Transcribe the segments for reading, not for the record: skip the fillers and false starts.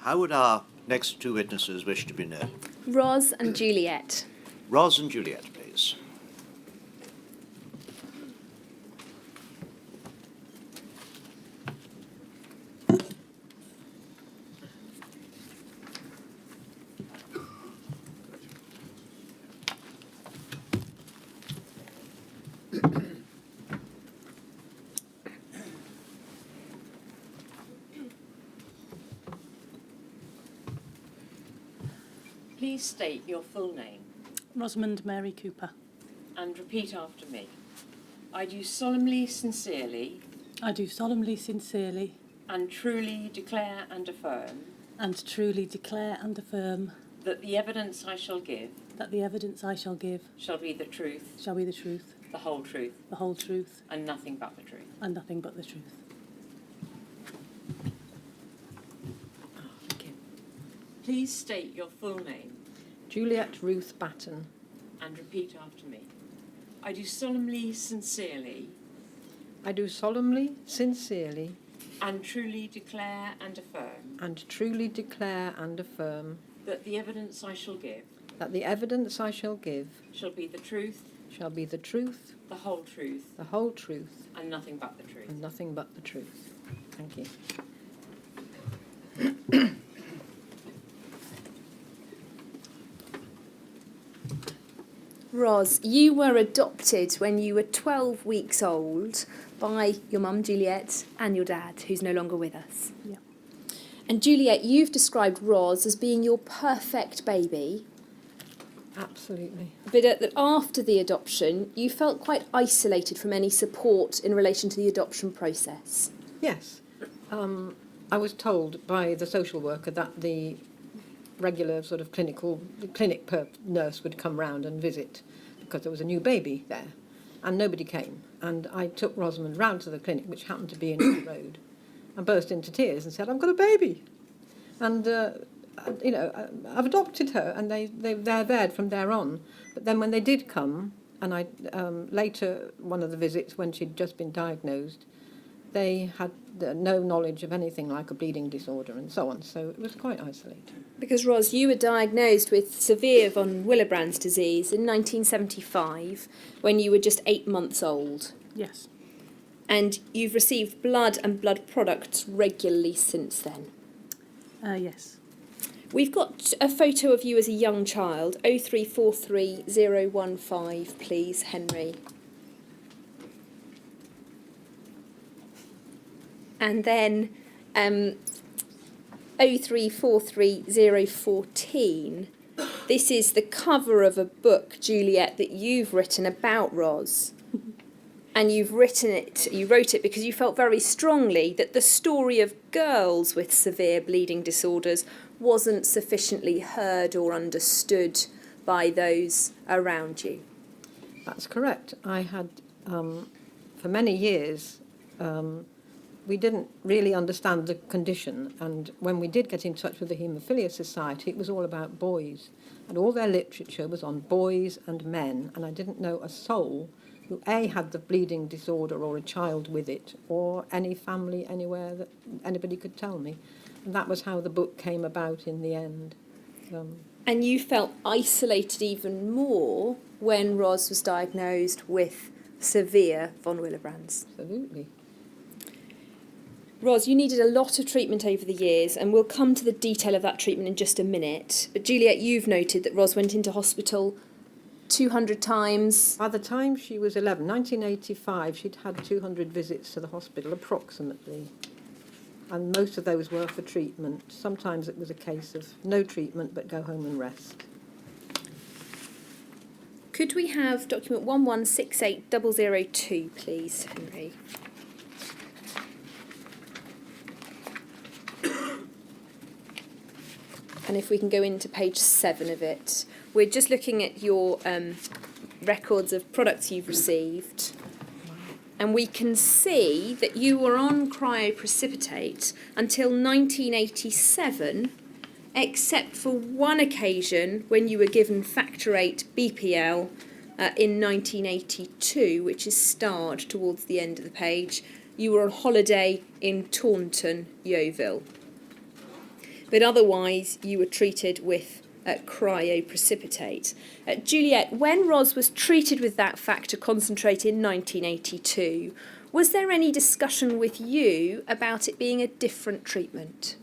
How would our next two witnesses wish to be known? Ros and Juliet. Ros and Juliet, please. Please state your full name Rosamund Mary Cooper. and repeat after me. I do solemnly, sincerely, I do solemnly, sincerely, and truly declare and affirm and truly declare and affirm that the evidence I shall give that the evidence I shall give shall be the truth, shall be the truth, the whole truth, the whole truth, and nothing but the truth. and nothing but the truth. Thank you. Please state your full name Juliet Ruth Batten. and repeat after me. I do solemnly, sincerely, I do solemnly, sincerely, and truly declare and affirm and truly declare and affirm that the evidence I shall give that the evidence I shall give shall be the truth, shall be the truth, the whole truth, the whole truth, and nothing but the truth. and nothing but the truth. Thank you. Ros, you were adopted when you were 12 weeks old by your mum, Juliet, and your dad, who's no longer with us. Yeah. And Juliet, you've described Ros as being your perfect baby, Absolutely. but after the adoption, you felt quite isolated from any support in relation to the adoption process. Yes. I was told by the social worker that the regular sort of clinic nurse would come round and visit because there was a new baby there, and nobody came. And I took Rosamund round to the clinic, which happened to be in the road, and burst into tears and said, "I've got a baby," and I've adopted her, and they're there from there on. But then when they did come, and I later one of the visits when she'd just been diagnosed, they had no knowledge of anything like a bleeding disorder and so on. So it was quite isolating. Because, Ros, you were diagnosed with severe von Willebrand's disease in 1975 when you were just 8 months old. Yes. And you've received blood and blood products regularly since then. Yes. We've got a photo of you as a young child, 0343015, please, Henry. And then 0343014. This is the cover of a book, Juliet, that you've written about Ros. And you wrote it because you felt very strongly that the story of girls with severe bleeding disorders wasn't sufficiently heard or understood by those around you. That's correct. I had, for many years, we didn't really understand the condition, and when we did get in touch with the Haemophilia Society, it was all about boys, and all their literature was on boys and men, and I didn't know a soul who A, had the bleeding disorder or a child with it, or any family anywhere that anybody could tell me. And that was how the book came about in the end. And you felt isolated even more when Ros was diagnosed with severe von Willebrand's. Absolutely. Ros, you needed a lot of treatment over the years, and we'll come to the detail of that treatment in just a minute. But Juliet, you've noted that Ros went into hospital 200 times. By the time she was 11, 1985, she'd had 200 visits to the hospital, approximately. And most of those were for treatment. Sometimes it was a case of no treatment, but go home and rest. Could we have document 1168002, please, Henry? And if we can go into page 7 of it. We're just looking at your records of products you've received. And we can see that you were on cryoprecipitate until 1987, except for one occasion when you were given factor 8 BPL in 1982, which is starred towards the end of the page. You were on holiday in Taunton, Yeovil. but otherwise you were treated with cryoprecipitate. Juliet, when Ros was treated with that factor concentrate in 1982, was there any discussion with you about it being a different treatment?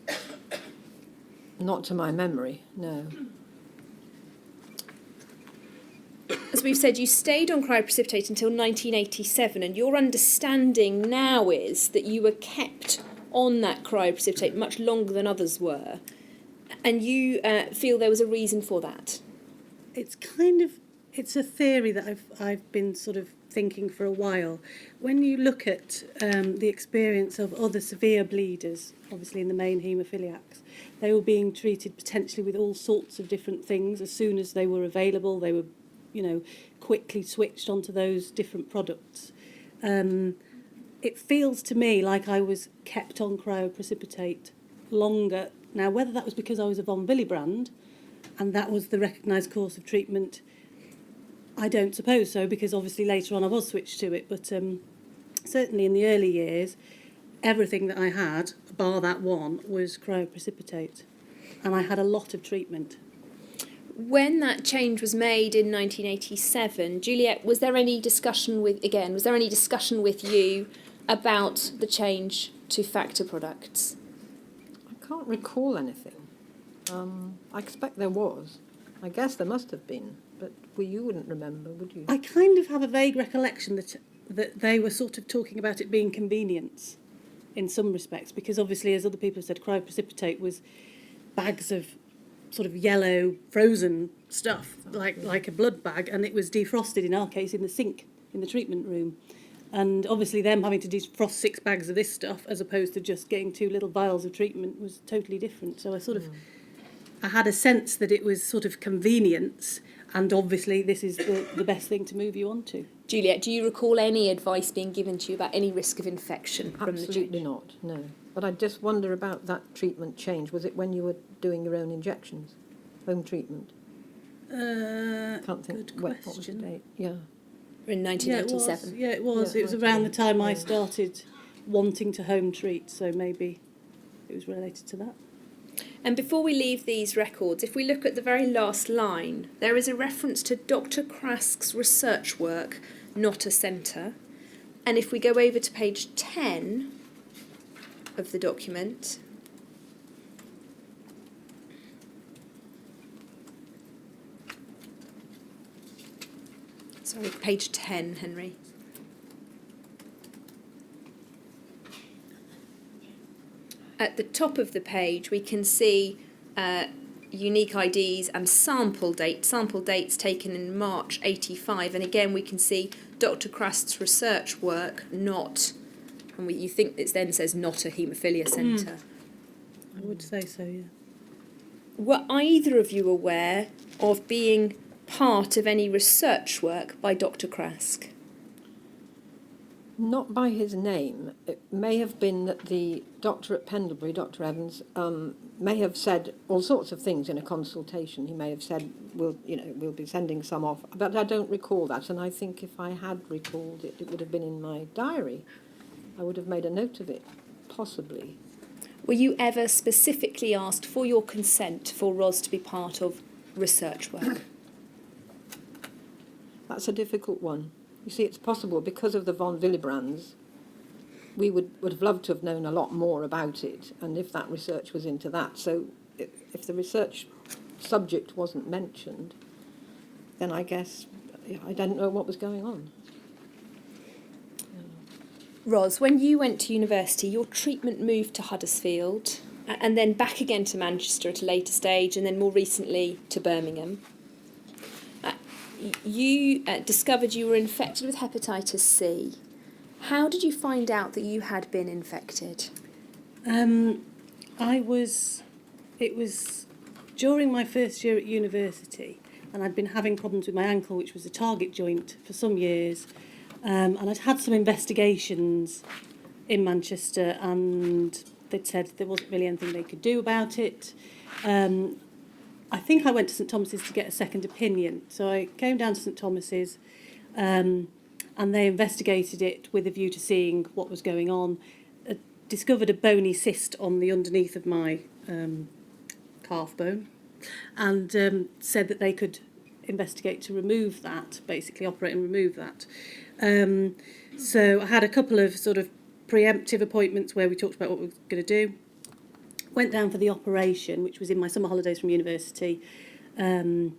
Not to my memory, no. As we've said, you stayed on cryoprecipitate until 1987, and your understanding now is that you were kept on that cryoprecipitate much longer than others were, and you feel there was a reason for that. It's a theory that I've been sort of thinking for a while. When you look at the experience of other severe bleeders, obviously in the main haemophiliacs, they were being treated potentially with all sorts of different things. As soon as they were available, they were, quickly switched onto those different products. It feels to me like I was kept on cryoprecipitate longer. Now, whether that was because I was a von Willebrand and that was the recognised course of treatment, I don't suppose so, because obviously later on I was switched to it. But certainly in the early years, everything that I had, bar that one, was cryoprecipitate. And I had a lot of treatment. When that change was made in 1987, Juliet, was there any discussion with you about the change to factor products? I can't recall anything. I expect there was. I guess there must have been, but you wouldn't remember, would you? I kind of have a vague recollection that they were sort of talking about it being convenience in some respects, because obviously, as other people have said, cryoprecipitate was bags of sort of yellow frozen stuff, like a blood bag, and it was defrosted, in our case, in the sink in the treatment room. And obviously them having to defrost 6 bags of this stuff as opposed to just getting 2 little vials of treatment was totally different. So I had a sense that it was sort of convenience, and obviously this is the best thing to move you on to. Juliet, do you recall any advice being given to you about any risk of infection from the Absolutely change? not, no. But I just wonder about that treatment change. Was it when you were doing your own injections? Home treatment? Can't think. Good What was the question. date? Yeah. In 1987? Yeah, it was. Yeah, It was right. around the time I Yeah. started wanting to home treat, so maybe it was related to that. And before we leave these records, if we look at the very last line, there is a reference to Dr. Krask's research work, not a centre. And if we go over to page 10 of the document, sorry, page 10, Henry. At the top of the page, we can see unique IDs and sample dates taken in March 85. And again, we can see Dr. Krask's research work, not, and you think it then says not a haemophilia centre. I would say so, yeah. Were either of you aware of being part of any research work by Dr. Krask? Not by his name. It may have been that the doctor at Pendlebury, Dr. Evans, may have said all sorts of things in a consultation. He may have said, we'll be sending some off. But I don't recall that, and I think if I had recalled it, it would have been in my diary. I would have made a note of it, possibly. Were you ever specifically asked for your consent for Ros to be part of research work? That's a difficult one. You see, it's possible because of the von Willebrands, we would have loved to have known a lot more about it, and if that research was into that. So if the research subject wasn't mentioned, then I guess I didn't know what was going on. Ros, when you went to university, your treatment moved to Huddersfield and then back again to Manchester at a later stage, and then more recently to Birmingham. You discovered you were infected with hepatitis C. How did you find out that you had been infected? It was during my first year at university, and I'd been having problems with my ankle, which was a target joint, for some years. And I'd had some investigations in Manchester, and they'd said there wasn't really anything they could do about it. I think I went to St Thomas's to get a second opinion. So I came down to St Thomas's, and they investigated it with a view to seeing what was going on. Discovered a bony cyst on the underneath of my calf bone, and said that they could investigate to remove that, basically operate and remove that. So I had a couple of sort of preemptive appointments where we talked about what we were going to do. Went down for the operation, which was in my summer holidays from university, and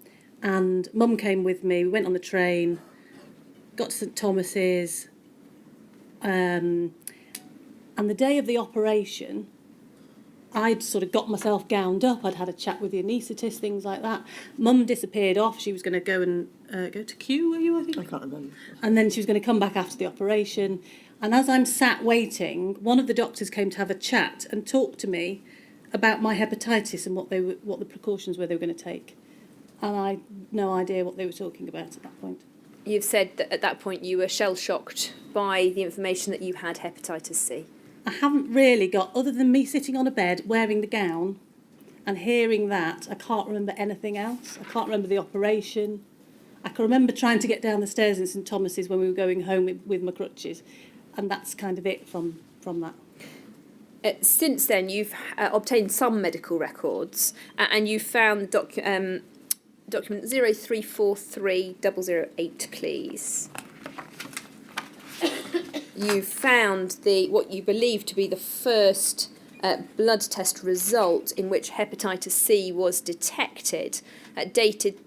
Mum came with me. We went on the train, got to St Thomas's, and the day of the operation, I'd sort of got myself gowned up. I'd had a chat with the anaesthetist, things like that. Mum disappeared off. She was going to go and go to Kew, were you, I think? I can't remember. And then she was going to come back after the operation. And as I'm sat waiting, one of the doctors came to have a chat and talk to me about my hepatitis and what the precautions were they were going to take. And I had no idea what they were talking about at that point. You've said that at that point you were shell-shocked by the information that you had hepatitis C. I haven't really got, other than me sitting on a bed wearing the gown and hearing that, I can't remember anything else. I can't remember the operation. I can remember trying to get down the stairs in St Thomas's when we were going home with my crutches, and that's kind of it from that. Since then, you've obtained some medical records, and you found document 0343008, please. You found what you believe to be the first blood test result in which hepatitis C was detected, dated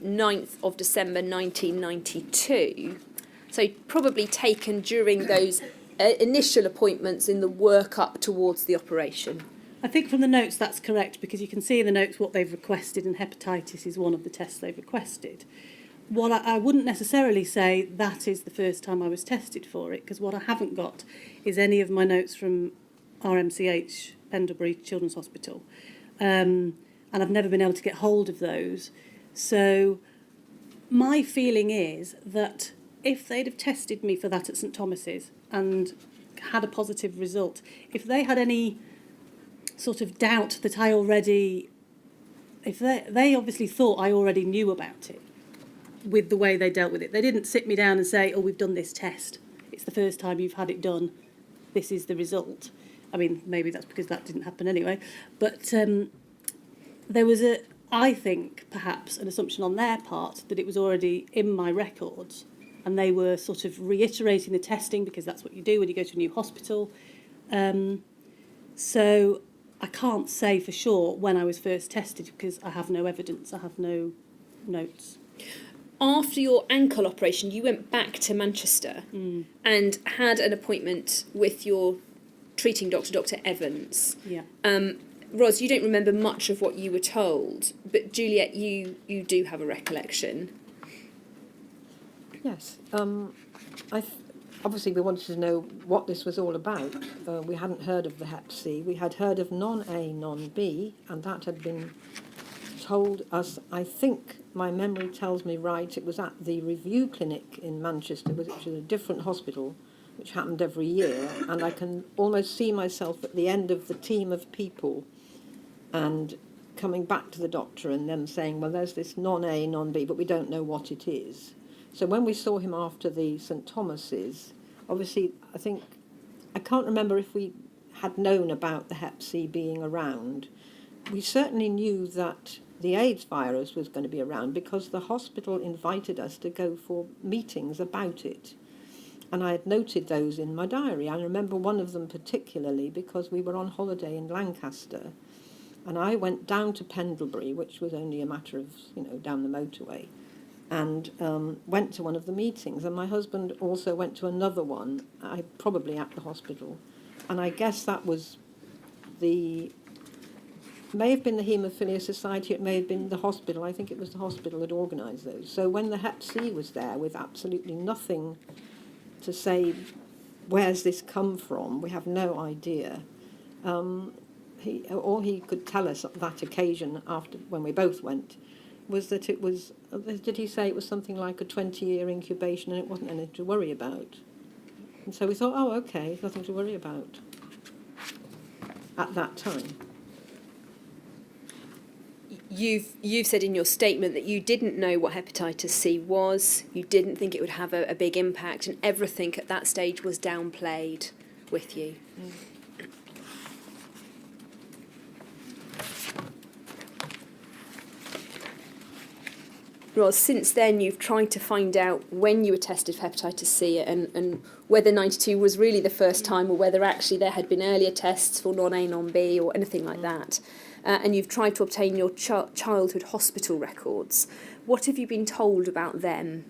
9th of December 1992. So probably taken during those initial appointments in the work up towards the operation. I think from the notes that's correct, because you can see in the notes what they've requested, and hepatitis is one of the tests they've requested. What I wouldn't necessarily say that is the first time I was tested for it, because what I haven't got is any of my notes from RMCH, Pendlebury Children's Hospital, and I've never been able to get hold of those. So my feeling is that if they'd have tested me for that at St Thomas's and had a positive result, if they had any sort of doubt that I already, if they obviously thought I already knew about it with the way they dealt with it. They didn't sit me down and say, oh, we've done this test. It's the first time you've had it done. This is the result. I mean, maybe that's because that didn't happen anyway. But there was I think, perhaps an assumption on their part that it was already in my records, and they were sort of reiterating the testing because that's what you do when you go to a new hospital. So I can't say for sure when I was first tested because I have no evidence, I have no notes. After your ankle operation, you went back to Manchester and had an appointment with your treating doctor, Dr. Evans. Yeah. Ros, you don't remember much of what you were told, but Juliet, you do have a recollection. Yes. Obviously, we wanted to know what this was all about. We hadn't heard of the Hep C. We had heard of non-A, non-B, and that had been told us, I think my memory tells me right, it was at the review clinic in Manchester, which was a different hospital, which happened every year, and I can almost see myself at the end of the team of people and coming back to the doctor and them saying, well, there's this non-A, non-B, but we don't know what it is. So when we saw him after the St Thomas's, obviously, I can't remember if we had known about the Hep C being around. We certainly knew that the AIDS virus was going to be around because the hospital invited us to go for meetings about it. And I had noted those in my diary. I remember one of them particularly because we were on holiday in Lancaster. And I went down to Pendlebury, which was only a matter of, down the motorway, and went to one of the meetings. And my husband also went to another one, probably at the hospital. And I guess that was may have been the Haemophilia Society, it may have been the hospital. I think it was the hospital that organised those. So when the Hep C was there with absolutely nothing to say, where's this come from? We have no idea. All he could tell us at that occasion, after when we both went, was that it was, did he say it was something like a 20-year incubation and it wasn't anything to worry about? And so we thought, oh, okay, nothing to worry about at that time. You've said in your statement that you didn't know what hepatitis C was, you didn't think it would have a big impact, and everything at that stage was downplayed with you. Well, since then you've tried to find out when you were tested for hepatitis C and whether 92 was really the first time or whether actually there had been earlier tests for non-A, non-B or anything like that. And you've tried to obtain your childhood hospital records. What have you been told about them?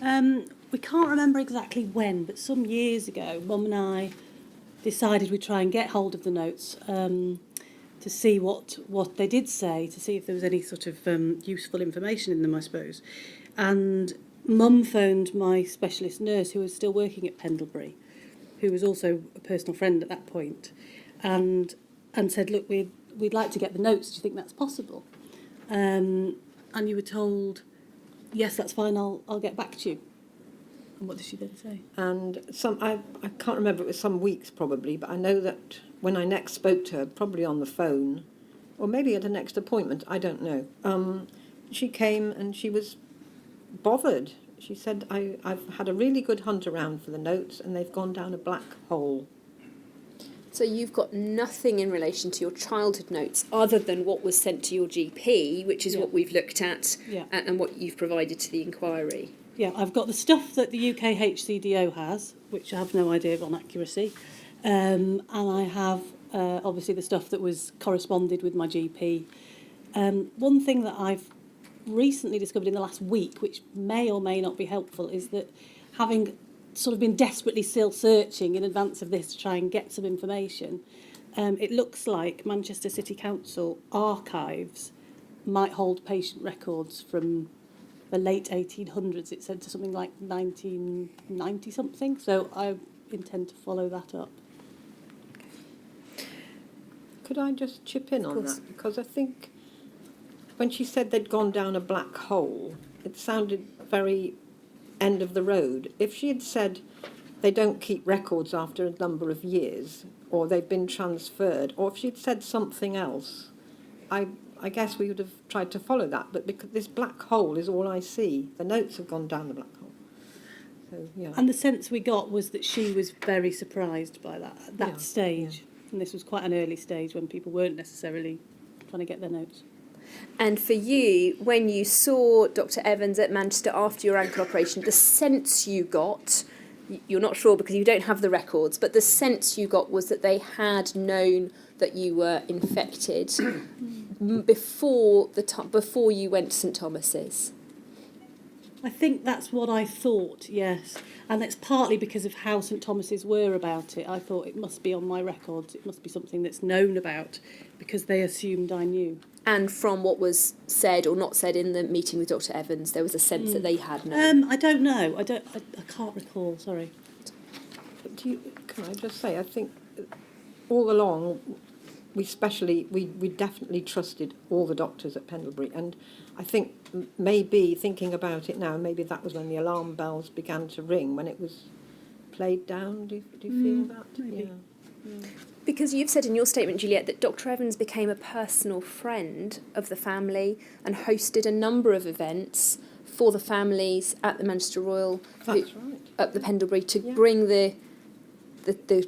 We can't remember exactly when, but some years ago, Mum and I decided we'd try and get hold of the notes to see what they did say, to see if there was any sort of useful information in them, I suppose. And Mum phoned my specialist nurse, who was still working at Pendlebury, who was also a personal friend at that point, and said, look, we'd like to get the notes. Do you think that's possible? And you were told, yes, that's fine, I'll get back to you. And what did she then say? And I can't remember, it was some weeks probably, but I know that when I next spoke to her, probably on the phone, or maybe at a next appointment, I don't know, she came and she was bothered. She said, I've had a really good hunt around for the notes and they've gone down a black hole. So you've got nothing in relation to your childhood notes other than what was sent to your GP, which is what we've looked at, and what you've provided to the inquiry. Yeah, I've got the stuff that the UK HCDO has, which I have no idea on accuracy, and I have obviously the stuff that was corresponded with my GP. One thing that I've recently discovered in the last week, which may or may not be helpful, is that having sort of been desperately still searching in advance of this to try and get some information, it looks like Manchester City Council archives might hold patient records from the late 1800s. It said to something like 1990 something, so I intend to follow that up. Could I just chip in on that? Because I think when she said they'd gone down a black hole, it sounded very end of the road. If she had said they don't keep records after a number of years, or they've been transferred, or if she'd said something else, I guess we would have tried to follow that. But because this black hole is all I see, the notes have gone down the black hole. So, yeah. And the sense we got was that she was very surprised by that at that stage. Yeah. And this was quite an early stage when people weren't necessarily trying to get their notes. And for you, when you saw Dr. Evans at Manchester after your ankle operation, the sense you got, you're not sure because you don't have the records, but the sense you got was that they had known that you were infected before you went to St Thomas's. I think that's what I thought, yes. And it's partly because of how St Thomas's were about it. I thought it must be on my records, it must be something that's known about, because they assumed I knew. And from what was said or not said in the meeting with Dr. Evans, there was a sense that they had known. I don't know. I can't recall, sorry. Can I just say, I think all along, we definitely trusted all the doctors at Pendlebury, and I think maybe thinking about it now, maybe that was when the alarm bells began to ring, when it was played down. Do you feel that? Maybe. Yeah. Because you've said in your statement, Juliet, that Dr. Evans became a personal friend of the family and hosted a number of events for the families at the Manchester Royal, at the Pendlebury, to bring the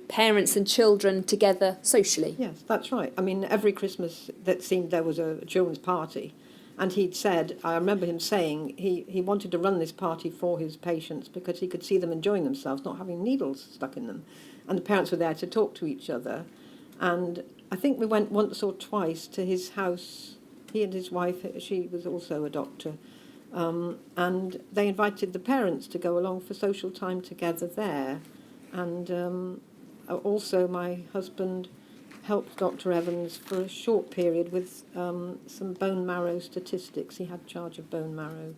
parents and children together socially. Yes, that's right. I mean, every Christmas that seemed there was a children's party, and he'd said, I remember him saying he wanted to run this party for his patients because he could see them enjoying themselves, not having needles stuck in them. And the parents were there to talk to each other. And I think we went once or twice to his house. He and his wife, she was also a doctor, and they invited the parents to go along for social time together there. And also my husband helped Dr. Evans for a short period with some bone marrow statistics. He had charge of bone marrow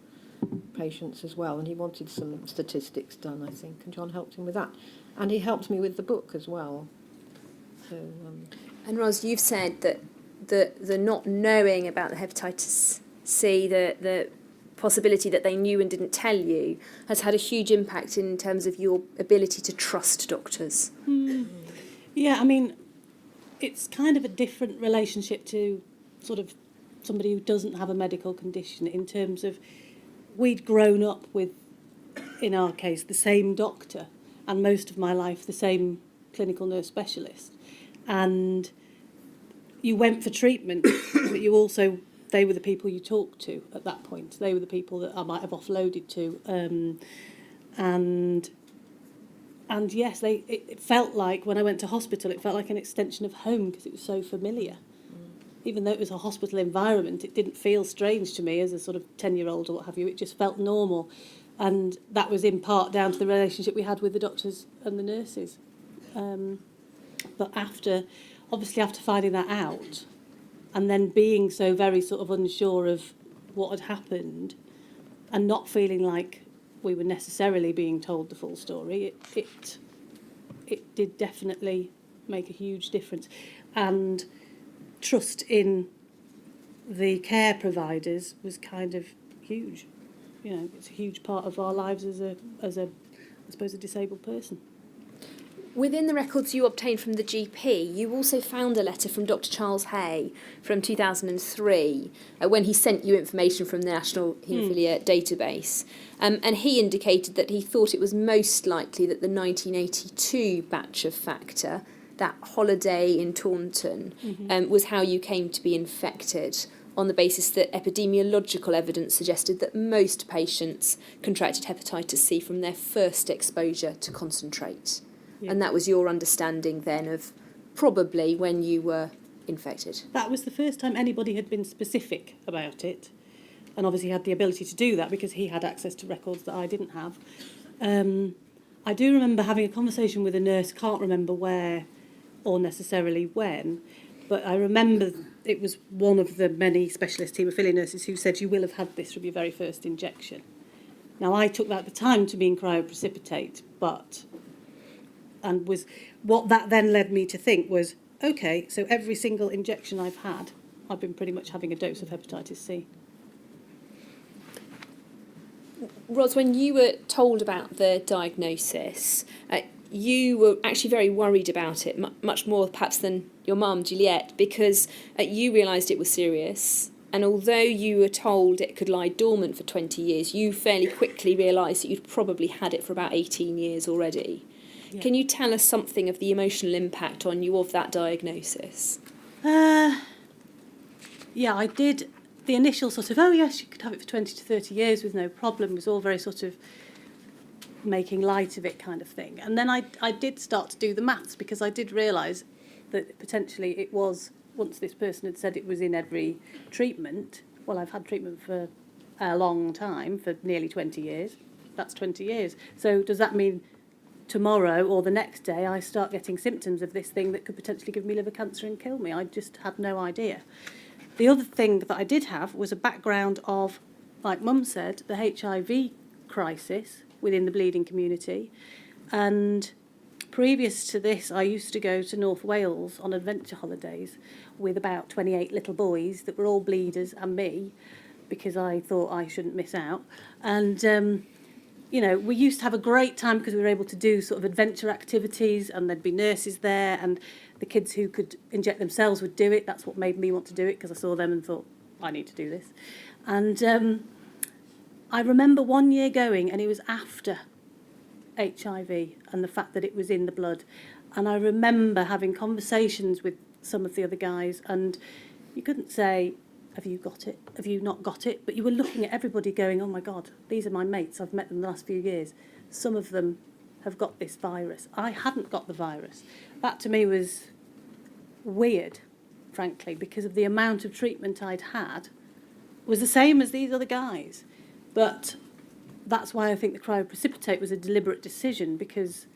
patients as well, and he wanted some statistics done, I think, and John helped him with that. And he helped me with the book as well. So, And Ros, you've said that the not knowing about the hepatitis C, the possibility that they knew and didn't tell you, has had a huge impact in terms of your ability to trust doctors. Yeah, I mean, it's kind of a different relationship to sort of somebody who doesn't have a medical condition, in terms of we'd grown up with, in our case, the same doctor, and most of my life the same clinical nurse specialist. And you went for treatment, but you also they were the people you talked to at that point. They were the people that I might have offloaded to. And yes, it felt like when I went to hospital, it felt like an extension of home because it was so familiar. Even though it was a hospital environment, it didn't feel strange to me as a sort of 10-year-old or what have you. It just felt normal. And that was in part down to the relationship we had with the doctors and the nurses. But after finding that out, and then being so very sort of unsure of what had happened, and not feeling like we were necessarily being told the full story, it did definitely make a huge difference. And trust in the care providers was kind of huge. You know, it's a huge part of our lives as a I suppose a disabled person. Within the records you obtained from the GP, you also found a letter from Dr. Charles Hay from 2003 when he sent you information from the National Haemophilia Database. And he indicated that he thought it was most likely that the 1982 batch of Factor, that holiday in Taunton, was how you came to be infected, on the basis that epidemiological evidence suggested that most patients contracted hepatitis C from their first exposure to concentrate. Yeah. And that was your understanding then of probably when you were infected. That was the first time anybody had been specific about it, and obviously had the ability to do that because he had access to records that I didn't have. I do remember having a conversation with a nurse, can't remember where or necessarily when, but I remember it was one of the many specialist haemophilia nurses who said, you will have had this from your very first injection. Now, I took that at the time to mean cryoprecipitate, and was what that then led me to think was, okay, so every single injection I've had, I've been pretty much having a dose of hepatitis C. Ros, when you were told about the diagnosis, you were actually very worried about it, much more perhaps than your mum, Juliet, because you realised it was serious. And although you were told it could lie dormant for 20 years, you fairly quickly realised that you'd probably had it for about 18 years already. Yeah. Can you tell us something of the emotional impact on you of that diagnosis? Yeah, I did. The initial sort of, oh yes, you could have it for 20 to 30 years with no problem, was all very sort of making light of it kind of thing. And then I did start to do the maths, because I did realise that potentially it was, once this person had said it was in every treatment, well, I've had treatment for a long time, for nearly 20 years. That's 20 years. So does that mean tomorrow or the next day I start getting symptoms of this thing that could potentially give me liver cancer and kill me? I just had no idea. The other thing that I did have was a background of, like Mum said, the HIV crisis within the bleeding community. And previous to this, I used to go to North Wales on adventure holidays with about 28 little boys that were all bleeders and me, because I thought I shouldn't miss out. And you know, we used to have a great time because we were able to do sort of adventure activities, and there'd be nurses there, and the kids who could inject themselves would do it. That's what made me want to do it, because I saw them and thought, I need to do this. And I remember one year going, and it was after HIV and the fact that it was in the blood. And I remember having conversations with some of the other guys, and you couldn't say, have you got it? Have you not got it? But you were looking at everybody going, oh my God, these are my mates. I've met them the last few years. Some of them have got this virus. I hadn't got the virus. That to me was weird, frankly, because of the amount of treatment I'd had was the same as these other guys. But that's why I think the cryoprecipitate was a deliberate decision, because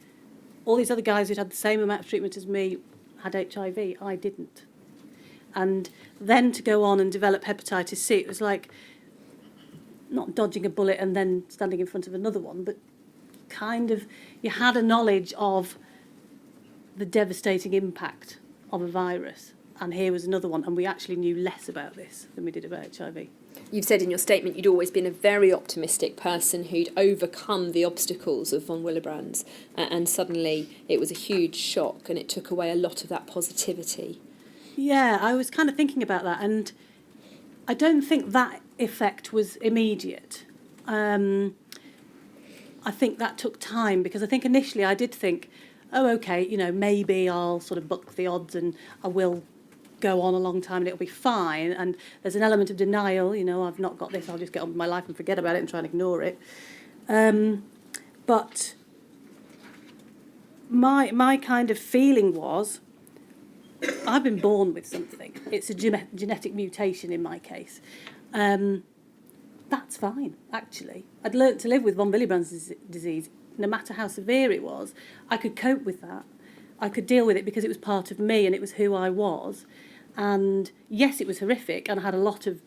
all these other guys who'd had the same amount of treatment as me had HIV. I didn't. And then to go on and develop hepatitis C, it was like not dodging a bullet and then standing in front of another one, but kind of you had a knowledge of the devastating impact of a virus. And here was another one, and we actually knew less about this than we did about HIV. You've said in your statement you'd always been a very optimistic person who'd overcome the obstacles of von Willebrand's, and suddenly it was a huge shock and it took away a lot of that positivity. Yeah, I was kind of thinking about that, and I don't think that effect was immediate. I think that took time, because I think initially I did think, oh, okay, you know, maybe I'll sort of buck the odds and I will go on a long time and it'll be fine. And there's an element of denial, you know, I've not got this, I'll just get on with my life and forget about it and try and ignore it. But my kind of feeling was, I've been born with something. It's a genetic mutation in my case. That's fine, actually. I'd learnt to live with von Willebrand's disease. No matter how severe it was, I could cope with that. I could deal with it because it was part of me and it was who I was. And yes, it was horrific, and I had a lot of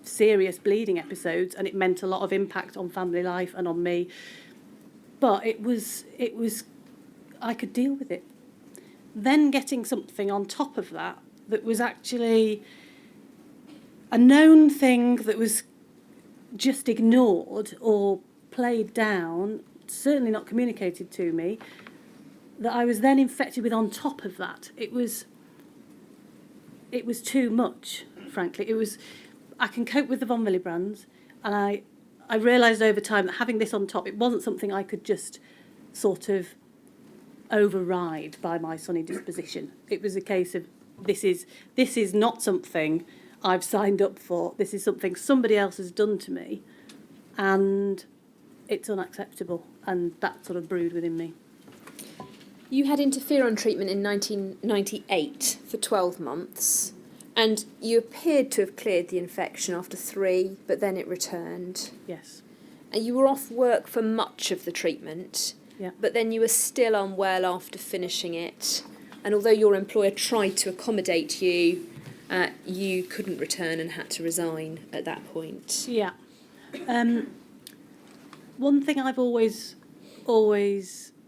serious bleeding episodes, and it meant a lot of impact on family life and on me. But it was I could deal with it. Then getting something on top of that was actually a known thing that was just ignored or played down, certainly not communicated to me, that I was then infected with on top of that. It was too much, frankly. I can cope with the von Willebrands, and I realised over time that having this on top, it wasn't something I could just sort of override by my sunny disposition. It was a case of this is not something I've signed up for. This is something somebody else has done to me, and it's unacceptable, and that sort of brewed within me. You had interferon treatment in 1998 for 12 months, and you appeared to have cleared the infection after 3, but then it returned. Yes. And you were off work for much of the treatment, Yeah. but then you were still unwell after finishing it. And although your employer tried to accommodate you, you couldn't return and had to resign at that point. Yeah. One thing I've always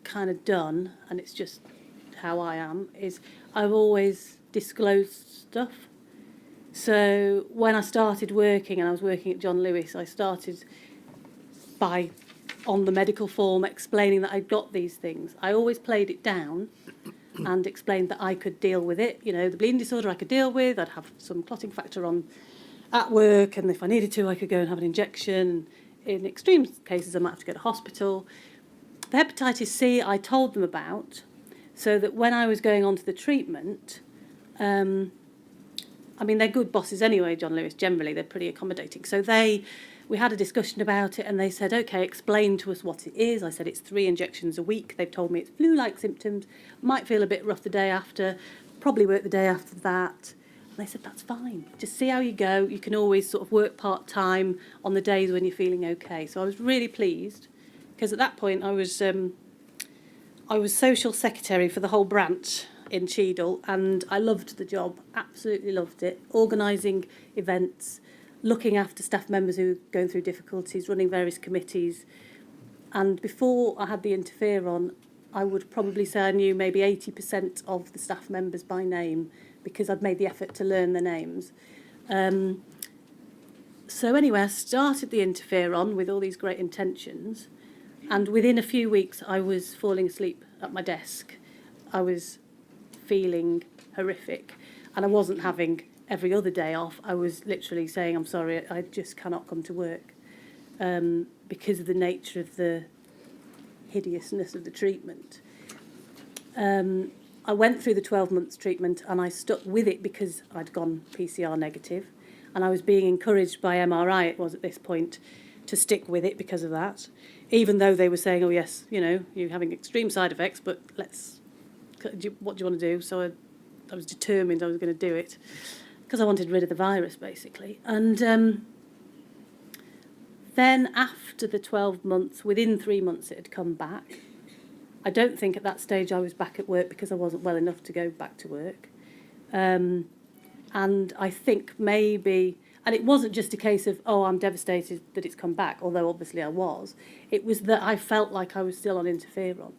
kind of done, and it's just how I am, is I've always disclosed stuff. So when I started working, and I was working at John Lewis, I started by, on the medical form, explaining that I'd got these things. I always played it down and explained that I could deal with it. You know, the bleeding disorder I could deal with. I'd have some clotting factor on at work, and if I needed to, I could go and have an injection. In extreme cases, I might have to go to hospital. The hepatitis C I told them about, so that when I was going on to the treatment, I mean, they're good bosses anyway, John Lewis, generally, they're pretty accommodating. So we had a discussion about it, and they said, OK, explain to us what it is. I said, it's 3 injections a week. They've told me it's flu-like symptoms, might feel a bit rough the day after, probably work the day after that. And they said, that's fine. Just see how you go. You can always sort of work part-time on the days when you're feeling OK. So I was really pleased, because at that point I was social secretary for the whole branch in Cheadle, and I loved the job, absolutely loved it. Organising events, looking after staff members who were going through difficulties, running various committees. And before I had the interferon, I would probably say I knew maybe 80% of the staff members by name, because I'd made the effort to learn their names. So anyway, I started the interferon with all these great intentions, and within a few weeks I was falling asleep at my desk. I was feeling horrific, and I wasn't having every other day off. I was literally saying, I'm sorry, I just cannot come to work, because of the nature of the hideousness of the treatment. I went through the 12 months treatment, and I stuck with it because I'd gone PCR negative, and I was being encouraged by MRI, it was at this point, to stick with it because of that, even though they were saying, oh yes, you know, you're having extreme side effects, but what do you want to do? So I was determined I was going to do it, because I wanted rid of the virus, basically. And then after the 12 months, within 3 months it had come back. I don't think at that stage I was back at work because I wasn't well enough to go back to work. And I think maybe, and it wasn't just a case of, oh, I'm devastated that it's come back, although obviously I was. It was that I felt like I was still on interferon.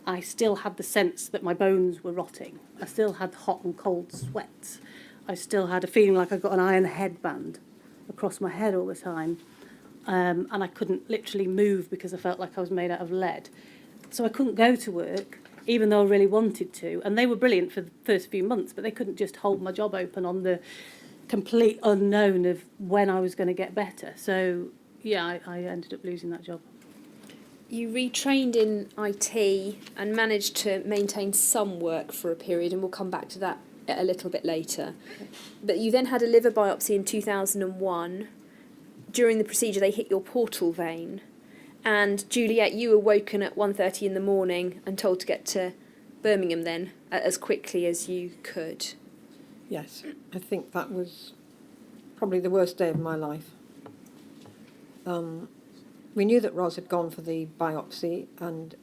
I still had the sense that my bones were rotting. I still had hot and cold sweats. I still had a feeling like I got an iron headband across my head all the time. And I couldn't literally move because I felt like I was made out of lead. So I couldn't go to work, even though I really wanted to. And they were brilliant for the first few months, but they couldn't just hold my job open on the complete unknown of when I was going to get better. So, yeah, I ended up losing that job. You retrained in IT and managed to maintain some work for a period, and we'll come back to that a little bit later. But you then had a liver biopsy in 2001. During the procedure, they hit your portal vein. And Juliet, you were woken at 1:30 in the morning and told to get to Birmingham then as quickly as you could. Yes, I think that was probably the worst day of my life. We knew that Ros had gone for the biopsy, and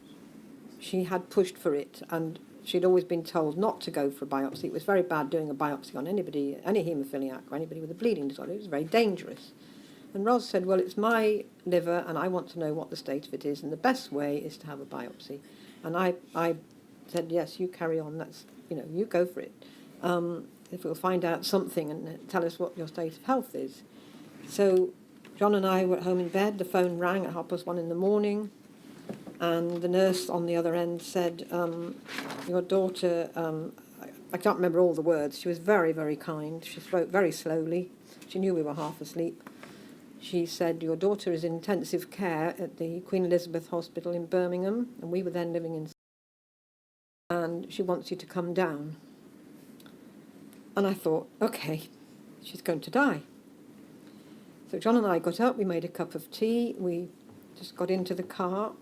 she had pushed for it, and she'd always been told not to go for a biopsy. It was very bad doing a biopsy on anybody, any haemophiliac or anybody with a bleeding disorder. It was very dangerous. And Ros said, well, it's my liver and I want to know what the state of it is, and the best way is to have a biopsy. And I said, yes, you carry on, that's, you go for it. If we'll find out something and tell us what your state of health is. So John and I were at home in bed, the phone rang at 1:30 in the morning, and the nurse on the other end said, your daughter, I can't remember all the words, she was very, very kind, she spoke very slowly, she knew we were half asleep. She said, your daughter is in intensive care at the Queen Elizabeth Hospital in Birmingham, and we were then living in, and she wants you to come down. And I thought, okay, she's going to die. So John and I got up, we made a cup of tea, we just got into the car,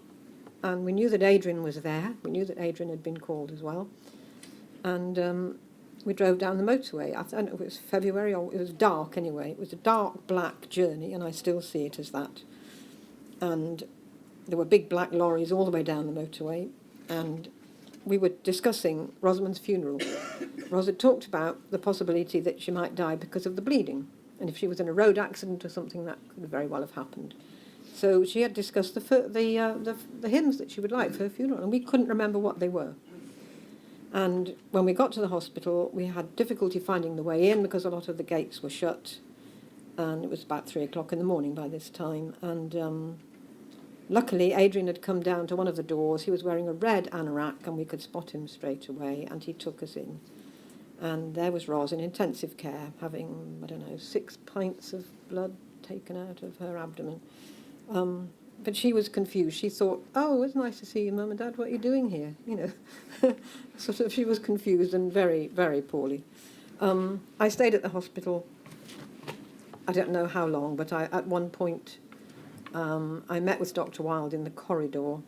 and we knew that Adrian was there. We knew that Adrian had been called as well. And we drove down the motorway. I don't know if it was February or it was dark anyway. It was a dark black journey, and I still see it as that. And there were big black lorries all the way down the motorway, and we were discussing Rosamund's funeral. Ros had talked about the possibility that she might die because of the bleeding, and if she was in a road accident or something, that could very well have happened. So she had discussed the hymns that she would like for her funeral, and we couldn't remember what they were. And when we got to the hospital, we had difficulty finding the way in because a lot of the gates were shut, and it was about 3:00 in the morning by this time. And luckily, Adrian had come down to one of the doors. He was wearing a red anorak, and we could spot him straight away, and he took us in. And there was Ros in intensive care, having, 6 pints of blood taken out of her abdomen. But she was confused. She thought, oh, it's nice to see you, Mum and Dad. What are you doing here? She was confused and very, very poorly. I stayed at the hospital, I don't know how long, but at one point I met with Dr. Wilde in the corridor,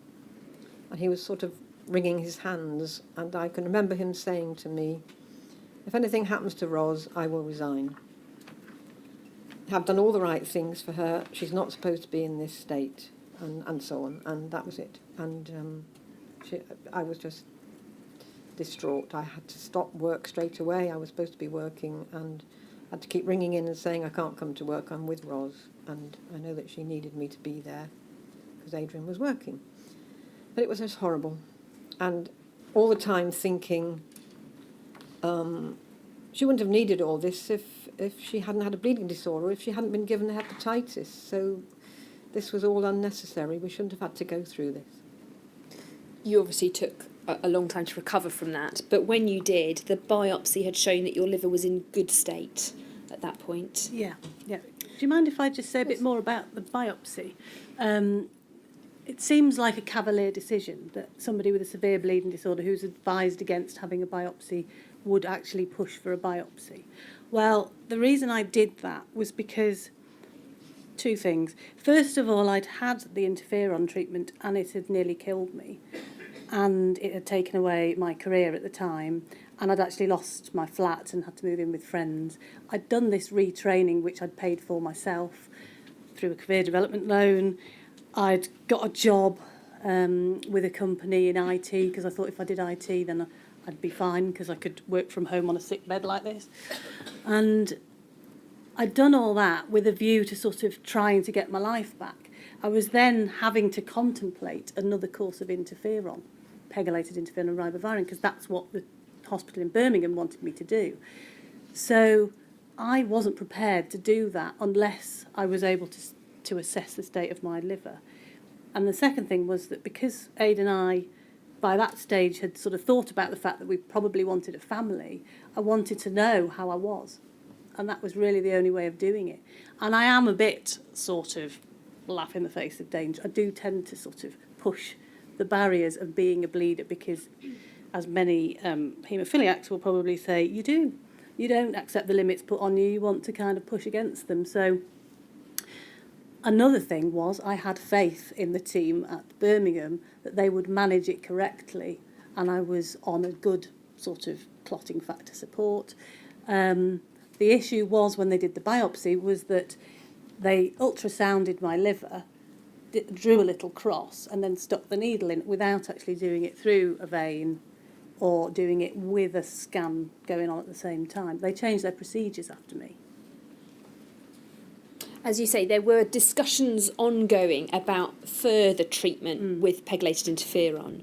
and he was sort of wringing his hands, and I can remember him saying to me, if anything happens to Ros, I will resign. I've done all the right things for her. She's not supposed to be in this state, and so on. And that was it. And I was just distraught. I had to stop work straight away. I was supposed to be working, and had to keep ringing in and saying, I can't come to work, I'm with Ros. And I know that she needed me to be there because Adrian was working. But it was just horrible. And all the time thinking, she wouldn't have needed all this if she hadn't had a bleeding disorder, if she hadn't been given hepatitis. So this was all unnecessary. We shouldn't have had to go through this. You obviously took a long time to recover from that, but when you did, the biopsy had shown that your liver was in good state at that point. Yeah. Do you mind if I just say a bit more about the biopsy? It seems like a cavalier decision that somebody with a severe bleeding disorder who's advised against having a biopsy would actually push for a biopsy. Well, the reason I did that was because two things. First of all, I'd had the interferon treatment and it had nearly killed me, and it had taken away my career at the time, and I'd actually lost my flat and had to move in with friends. I'd done this retraining, which I'd paid for myself through a career development loan. I'd got a job with a company in IT because I thought if I did IT then I'd be fine because I could work from home on a sick bed like this. And I'd done all that with a view to sort of trying to get my life back. I was then having to contemplate another course of interferon, pegylated interferon and ribavirin, because that's what the hospital in Birmingham wanted me to do. So I wasn't prepared to do that unless I was able to assess the state of my liver. And the second thing was that because Aid and I, by that stage, had sort of thought about the fact that we probably wanted a family, I wanted to know how I was. And that was really the only way of doing it. And I am a bit sort of laugh in the face of danger. I do tend to sort of push the barriers of being a bleeder because as many haemophiliacs will probably say, you do. You don't accept the limits put on you. You want to kind of push against them. So another thing was I had faith in the team at Birmingham that they would manage it correctly, and I was on a good sort of clotting factor support. The issue was when they did the biopsy was that they ultrasounded my liver, drew a little cross, and then stuck the needle in without actually doing it through a vein or doing it with a scan going on at the same time. They changed their procedures after me. As you say, there were discussions ongoing about further treatment with pegylated interferon.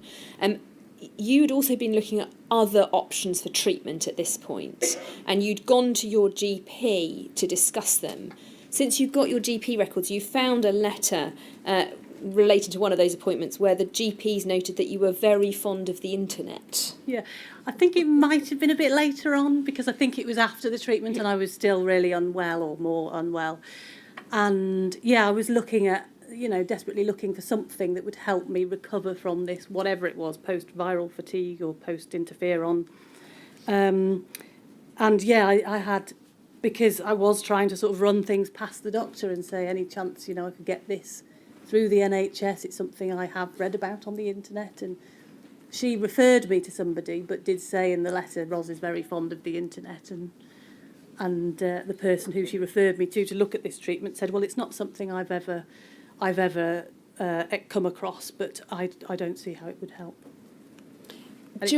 You'd also been looking at other options for treatment at this point, and you'd gone to your GP to discuss them. Since you've got your GP records, you found a letter relating to one of those appointments where the GPs noted that you were very fond of the internet. Yeah, I think it might have been a bit later on, because I think it was after the treatment and I was still really unwell or more unwell. And yeah, I was looking at, desperately looking for something that would help me recover from this, whatever it was, post-viral fatigue or post-interferon. And yeah, I had, because I was trying to sort of run things past the doctor and say, any chance, I could get this through the NHS. It's something I have read about on the internet. And she referred me to somebody, but did say in the letter, Ros is very fond of the internet. And the person who she referred me to look at this treatment said, well, it's not something I've ever come across, but I don't see how it would help. And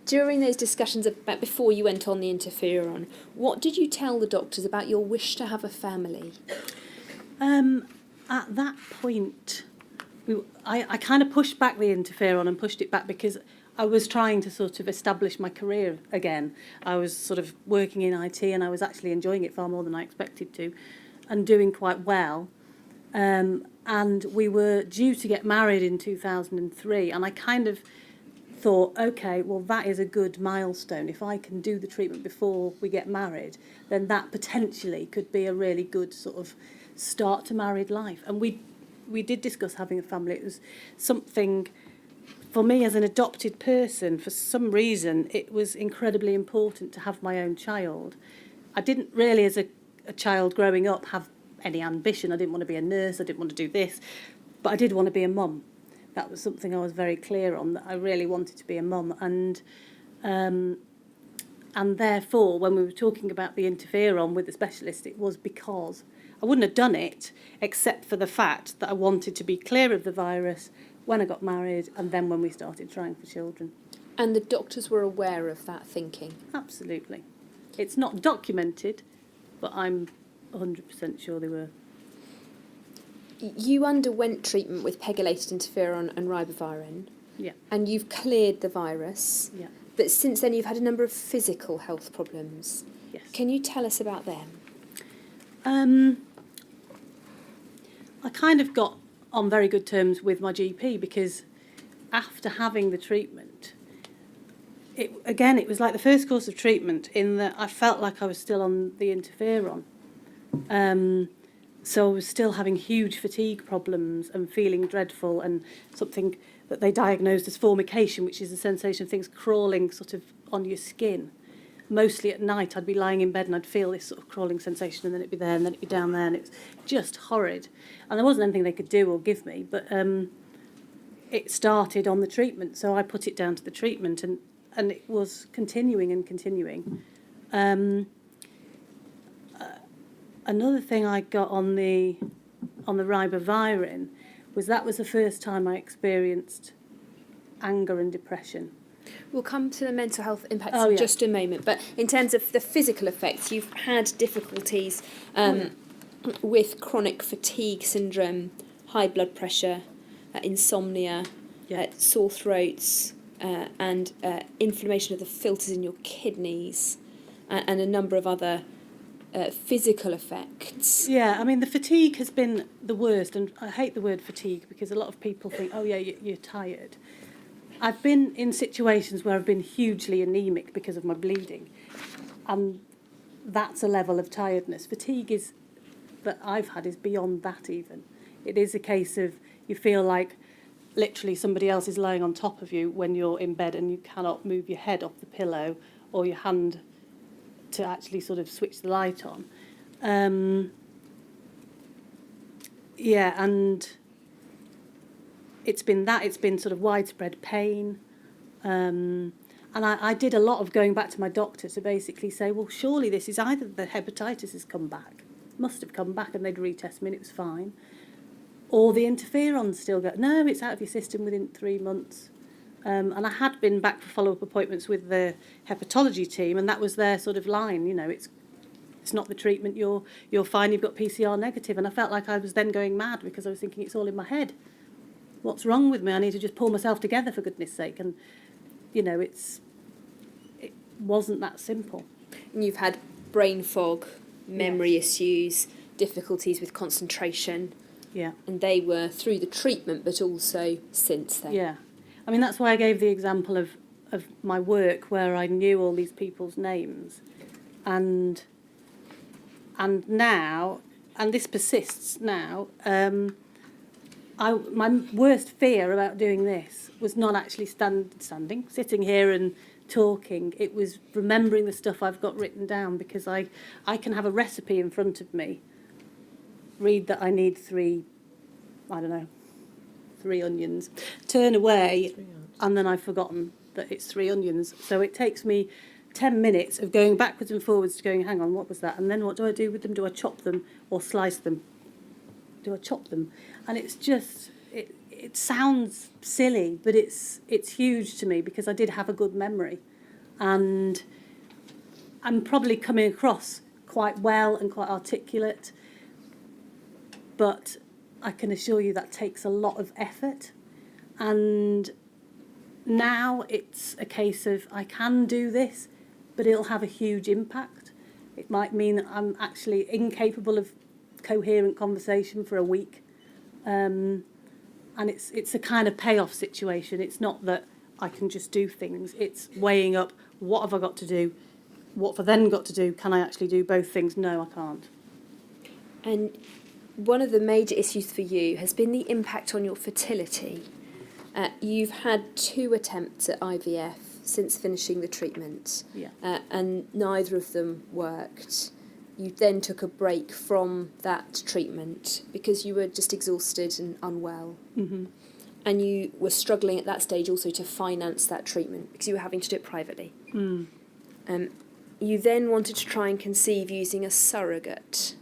During those discussions about before you went on the interferon, what did you tell the doctors about your wish to have a family? At that point, I kind of pushed back the interferon and pushed it back because I was trying to sort of establish my career again. I was sort of working in IT and I was actually enjoying it far more than I expected to and doing quite well. And we were due to get married in 2003, and I kind of thought, okay, well, that is a good milestone. If I can do the treatment before we get married, then that potentially could be a really good sort of start to married life. And we did discuss having a family. It was something, for me as an adopted person, for some reason, it was incredibly important to have my own child. I didn't really, as a child growing up, have any ambition. I didn't want to be a nurse. I didn't want to do this. But I did want to be a mum. That was something I was very clear on, that I really wanted to be a mum. And therefore, when we were talking about the interferon with the specialist, it was because I wouldn't have done it except for the fact that I wanted to be clear of the virus when I got married and then when we started trying for children. And the doctors were aware of that thinking? Absolutely. It's not documented, but I'm 100% sure they were. You underwent treatment with pegylated interferon and ribavirin. Yeah. And you've cleared the virus. Yeah. But since then you've had a number of physical health problems. Yes. Can you tell us about them? I kind of got on very good terms with my GP because after having the treatment, it was like the first course of treatment in that I felt like I was still on the interferon. So I was still having huge fatigue problems and feeling dreadful, and something that they diagnosed as formication, which is the sensation of things crawling sort of on your skin. Mostly at night, I'd be lying in bed and I'd feel this sort of crawling sensation, and then it'd be there and then it'd be down there, and it's just horrid. And there wasn't anything they could do or give me, but it started on the treatment, so I put it down to the treatment, and it was continuing and continuing. Another thing I got on the ribavirin was the first time I experienced anger and depression. We'll come to the mental health impacts in just a moment, but in terms of the physical effects, you've had difficulties with chronic fatigue syndrome, high blood pressure, insomnia, sore throats, and inflammation of the filters in your kidneys, and a number of other physical effects. Yeah, I mean, the fatigue has been the worst, and I hate the word fatigue because a lot of people think, oh yeah, you're tired. I've been in situations where I've been hugely anemic because of my bleeding, and that's a level of tiredness. Fatigue that I've had is beyond that even. It is a case of you feel like literally somebody else is lying on top of you when you're in bed and you cannot move your head off the pillow or your hand to actually sort of switch the light on. And it's been sort of widespread pain. And I did a lot of going back to my doctor to basically say, well, surely this is either the hepatitis has come back, must have come back, and they'd retest me and it was fine, or the interferon's still go. No, it's out of your system within 3 months. And I had been back for follow-up appointments with the hepatology team, and that was their sort of line, you know, it's not the treatment, you're fine, you've got PCR negative. And I felt like I was then going mad because I was thinking it's all in my head. What's wrong with me? I need to just pull myself together, for goodness sake. And, you know, it wasn't that simple. And you've had brain fog, memory issues, difficulties with concentration. Yeah. And they were through the treatment, but also since then. Yeah. I mean, that's why I gave the example of my work where I knew all these people's names. And now, and this persists now, my worst fear about doing this was not actually sitting here and talking. It was remembering the stuff I've got written down, because I can have a recipe in front of me, read that I need 3 onions, turn away, and then I've forgotten that it's 3 onions. So it takes me 10 minutes of going backwards and forwards to going, hang on, what was that? And then what do I do with them? Do I chop them or slice them? Do I chop them? And it's just, it sounds silly, but it's huge to me, because I did have a good memory. And I'm probably coming across quite well and quite articulate, but I can assure you that takes a lot of effort. And now it's a case of I can do this, but it'll have a huge impact. It might mean that I'm actually incapable of coherent conversation for a week. And it's a kind of payoff situation. It's not that I can just do things. It's weighing up, what have I got to do? What have I then got to do? Can I actually do both things? No, I can't. And one of the major issues for you has been the impact on your fertility. You've had 2 attempts at IVF since finishing the treatment, and neither of them worked. You then took a break from that treatment because you were just exhausted and unwell. Mm-hmm. And you were struggling at that stage also to finance that treatment because you were having to do it privately. Mm. You then wanted to try and conceive using a surrogate,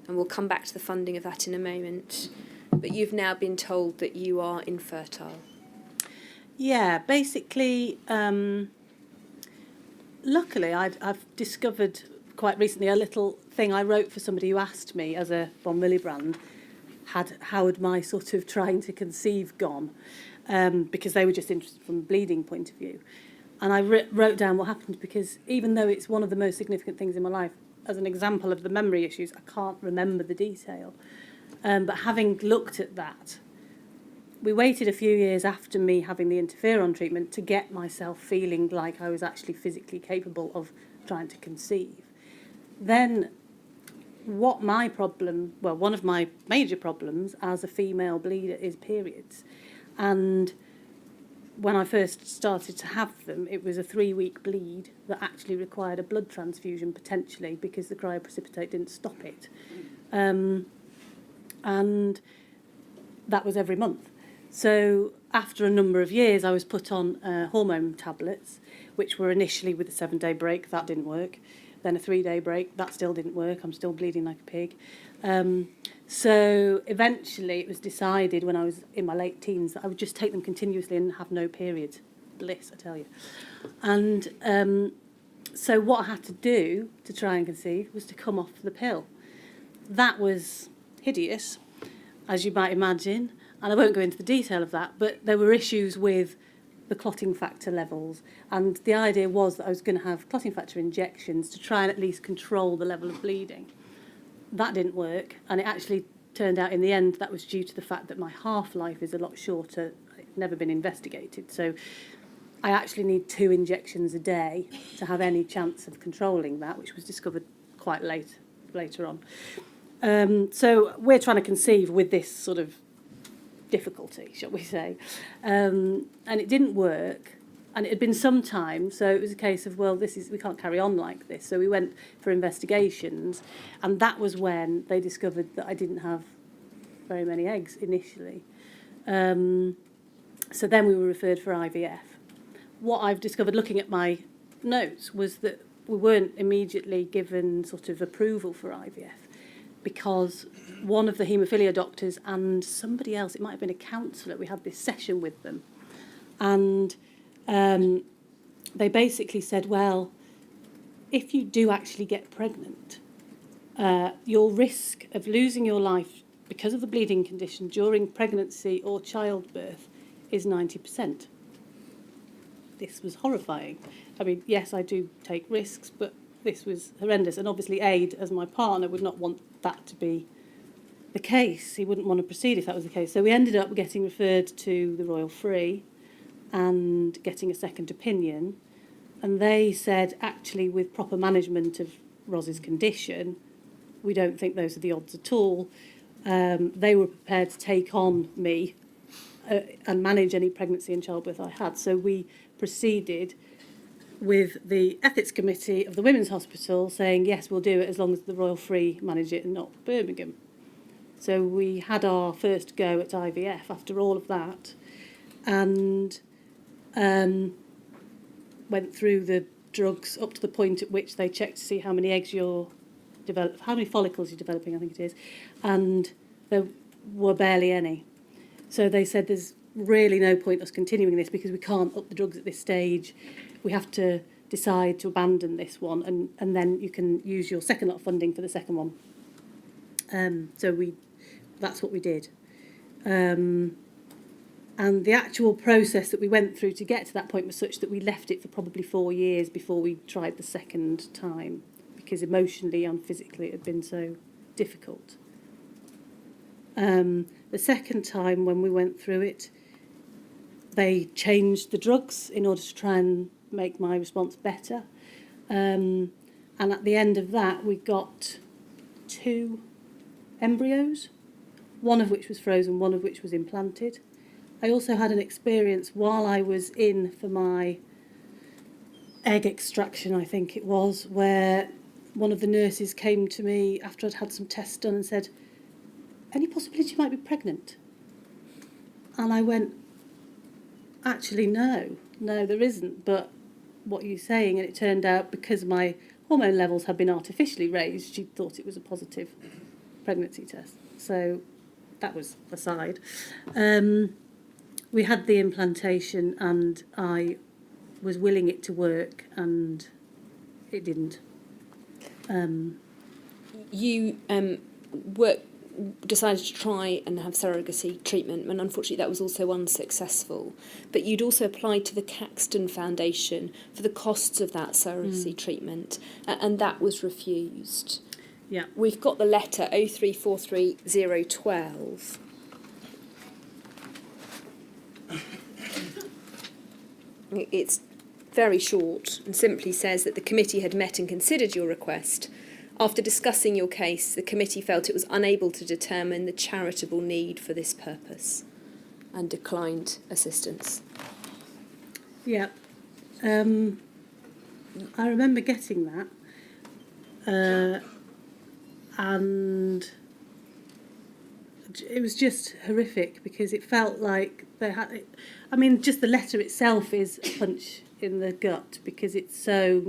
and we'll come back to the funding of that in a moment. But you've now been told that you are infertile. Yeah, basically, luckily I've discovered quite recently a little thing I wrote for somebody who asked me as a von Willebrand, how had my sort of trying to conceive gone, because they were just interested from a bleeding point of view. And I wrote down what happened, because even though it's one of the most significant things in my life, as an example of the memory issues, I can't remember the detail. But having looked at that, we waited a few years after me having the interferon treatment to get myself feeling like I was actually physically capable of trying to conceive. Then one of my major problems as a female bleeder is periods. And when I first started to have them, it was a 3-week bleed that actually required a blood transfusion potentially because the cryoprecipitate didn't stop it. And that was every month. So after a number of years, I was put on hormone tablets, which were initially with a 7-day break. That didn't work. Then a 3-day break. That still didn't work. I'm still bleeding like a pig. So eventually it was decided when I was in my late teens that I would just take them continuously and have no periods. Bliss, I tell you. And so what I had to do to try and conceive was to come off the pill. That was hideous, as you might imagine. And I won't go into the detail of that, but there were issues with the clotting factor levels. And the idea was that I was going to have clotting factor injections to try and at least control the level of bleeding. That didn't work, and it actually turned out in the end that was due to the fact that my half-life is a lot shorter. It's never been investigated, so I actually need 2 injections a day to have any chance of controlling that, which was discovered quite later on. So we're trying to conceive with this sort of difficulty, shall we say. And it didn't work. And it had been some time, so it was a case of, well, we can't carry on like this. So we went for investigations, and that was when they discovered that I didn't have very many eggs initially. So then we were referred for IVF. What I've discovered looking at my notes was that we weren't immediately given sort of approval for IVF because one of the haemophilia doctors and somebody else, it might have been a counsellor, we had this session with them, and they basically said, well, if you do actually get pregnant, your risk of losing your life because of the bleeding condition during pregnancy or childbirth is 90%. This was horrifying. I mean, yes, I do take risks, but this was horrendous. And obviously Aid, as my partner, would not want that to be the case. He wouldn't want to proceed if that was the case. So we ended up getting referred to the Royal Free and getting a second opinion. And they said, actually, with proper management of Ros's condition, we don't think those are the odds at all. They were prepared to take on me and manage any pregnancy and childbirth I had. So we proceeded with the ethics committee of the Women's Hospital saying, yes, we'll do it as long as the Royal Free manage it and not Birmingham. So we had our first go at IVF after all of that, and went through the drugs up to the point at which they checked to see how many eggs how many follicles you're developing, I think it is, and there were barely any. So they said there's really no point us continuing this because we can't up the drugs at this stage. We have to decide to abandon this one, and then you can use your second lot of funding for the second one. So that's what we did. And the actual process that we went through to get to that point was such that we left it for probably 4 years before we tried the second time, because emotionally and physically it had been so difficult. The second time when we went through it, they changed the drugs in order to try and make my response better. And at the end of that, we got 2 embryos, one of which was frozen, one of which was implanted. I also had an experience while I was in for my egg extraction, I think it was, where one of the nurses came to me after I'd had some tests done and said, any possibility you might be pregnant? And I went, actually, no, there isn't, but what are you saying? And it turned out because my hormone levels had been artificially raised, she thought it was a positive pregnancy test. So that was aside. We had the implantation and I was willing it to work, and it didn't. You decided to try and have surrogacy treatment, and unfortunately that was also unsuccessful. But you'd also applied to the Caxton Foundation for the costs of that surrogacy treatment, and that was refused. Yeah. We've got the letter 0343012. It's very short and simply says that the committee had met and considered your request. After discussing your case, the committee felt it was unable to determine the charitable need for this purpose and declined assistance. Yeah. I remember getting that. And it was just horrific because it felt like they had... I mean, just the letter itself is a punch in the gut because it's so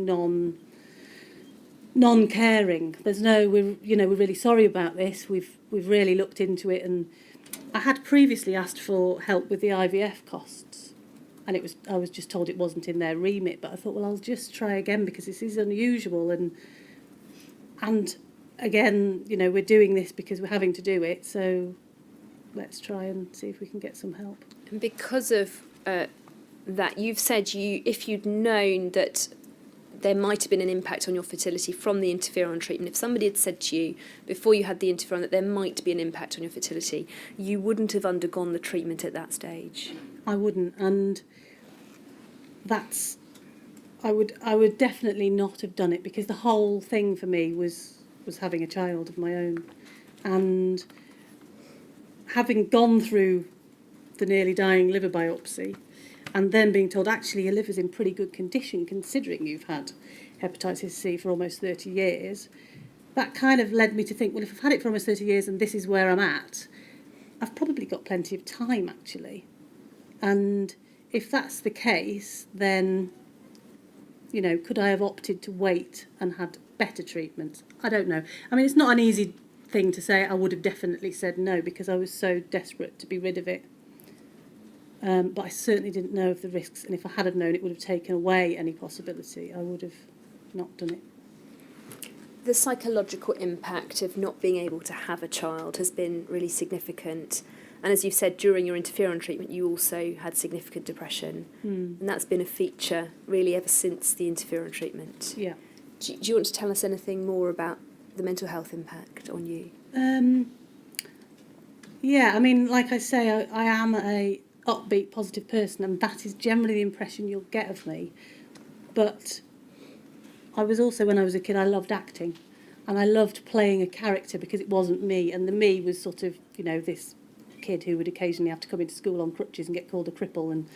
non-caring. There's no, we're really sorry about this. We've really looked into it, and I had previously asked for help with the IVF costs, and I was just told it wasn't in their remit. But I thought, well, I'll just try again because this is unusual, and again, we're doing this because we're having to do it. So let's try and see if we can get some help. And because of that, you've said if you'd known that there might have been an impact on your fertility from the interferon treatment, if somebody had said to you before you had the interferon that there might be an impact on your fertility, you wouldn't have undergone the treatment at that stage. I wouldn't, and I would definitely not have done it because the whole thing for me was having a child of my own, and having gone through the nearly dying liver biopsy, and then being told, actually, your liver's in pretty good condition considering you've had hepatitis C for almost 30 years, that kind of led me to think, well, if I've had it for almost 30 years and this is where I'm at, I've probably got plenty of time, actually. And if that's the case, then, you know, could I have opted to wait and had better treatments? I don't know. I mean, it's not an easy thing to say. I would have definitely said no because I was so desperate to be rid of it. But I certainly didn't know of the risks, and if I had have known, it would have taken away any possibility. I would have not done it. The psychological impact of not being able to have a child has been really significant. And as you've said, during your interferon treatment, you also had significant depression. And that's been a feature really ever since the interferon treatment. Yeah. Do you want to tell us anything more about the mental health impact on you? Yeah, I mean, like I say, I am a upbeat, positive person, and that is generally the impression you'll get of me. But I was also, when I was a kid, I loved acting, and I loved playing a character because it wasn't me, and the me was sort of, you know, this kid who would occasionally have to come into school on crutches and get called a cripple, and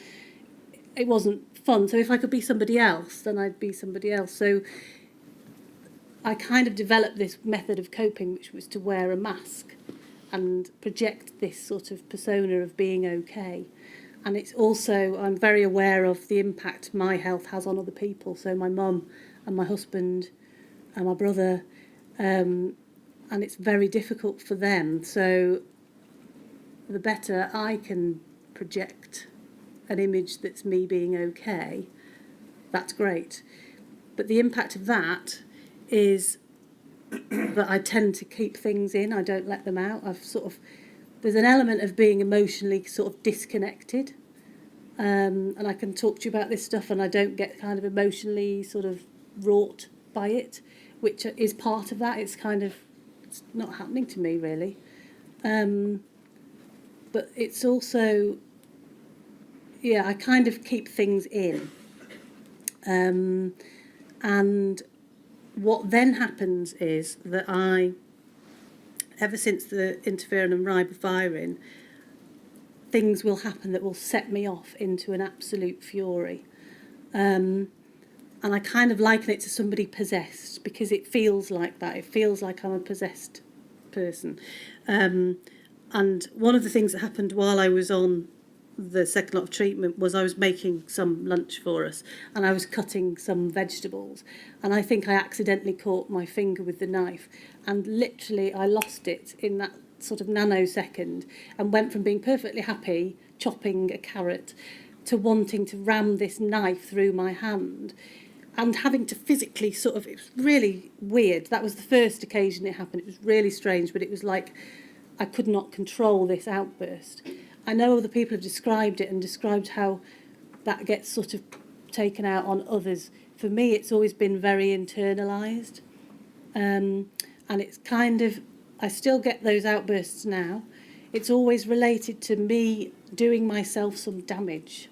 it wasn't fun. So if I could be somebody else, then I'd be somebody else. So I kind of developed this method of coping, which was to wear a mask and project this sort of persona of being okay. And it's also, I'm very aware of the impact my health has on other people. So my mum and my husband and my brother, and it's very difficult for them. So the better I can project an image that's me being okay, that's great. But the impact of that is that I tend to keep things in. I don't let them out. There's an element of being emotionally sort of disconnected. And I can talk to you about this stuff and I don't get kind of emotionally sort of wrought by it, which is part of that. It's not happening to me really. But it's also, yeah, I kind of keep things in. And what then happens is that ever since the interferon and ribavirin, things will happen that will set me off into an absolute fury. And I kind of liken it to somebody possessed because it feels like that. It feels like I'm a possessed person. And one of the things that happened while I was on the second lot of treatment was I was making some lunch for us and I was cutting some vegetables, and I think I accidentally caught my finger with the knife, and literally I lost it in that sort of nanosecond and went from being perfectly happy chopping a carrot to wanting to ram this knife through my hand and having to physically it was really weird. That was the first occasion it happened. It was really strange, but it was like I could not control this outburst. I know other people have described it and described how that gets sort of taken out on others. For me, it's always been very internalised. And it's kind of, I still get those outbursts now. It's always related to me doing myself some damage.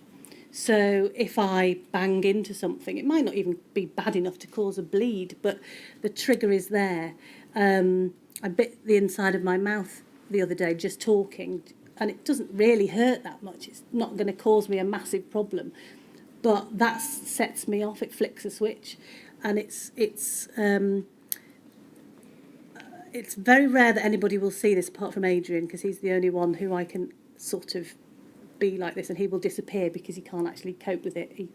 So if I bang into something, it might not even be bad enough to cause a bleed, but the trigger is there. I bit the inside of my mouth the other day just talking, and it doesn't really hurt that much. It's not going to cause me a massive problem, but that sets me off. It flicks a switch, and it's very rare that anybody will see this apart from Adrian, because he's the only one who I can sort of be like this, and he will disappear because he can't actually cope with it. He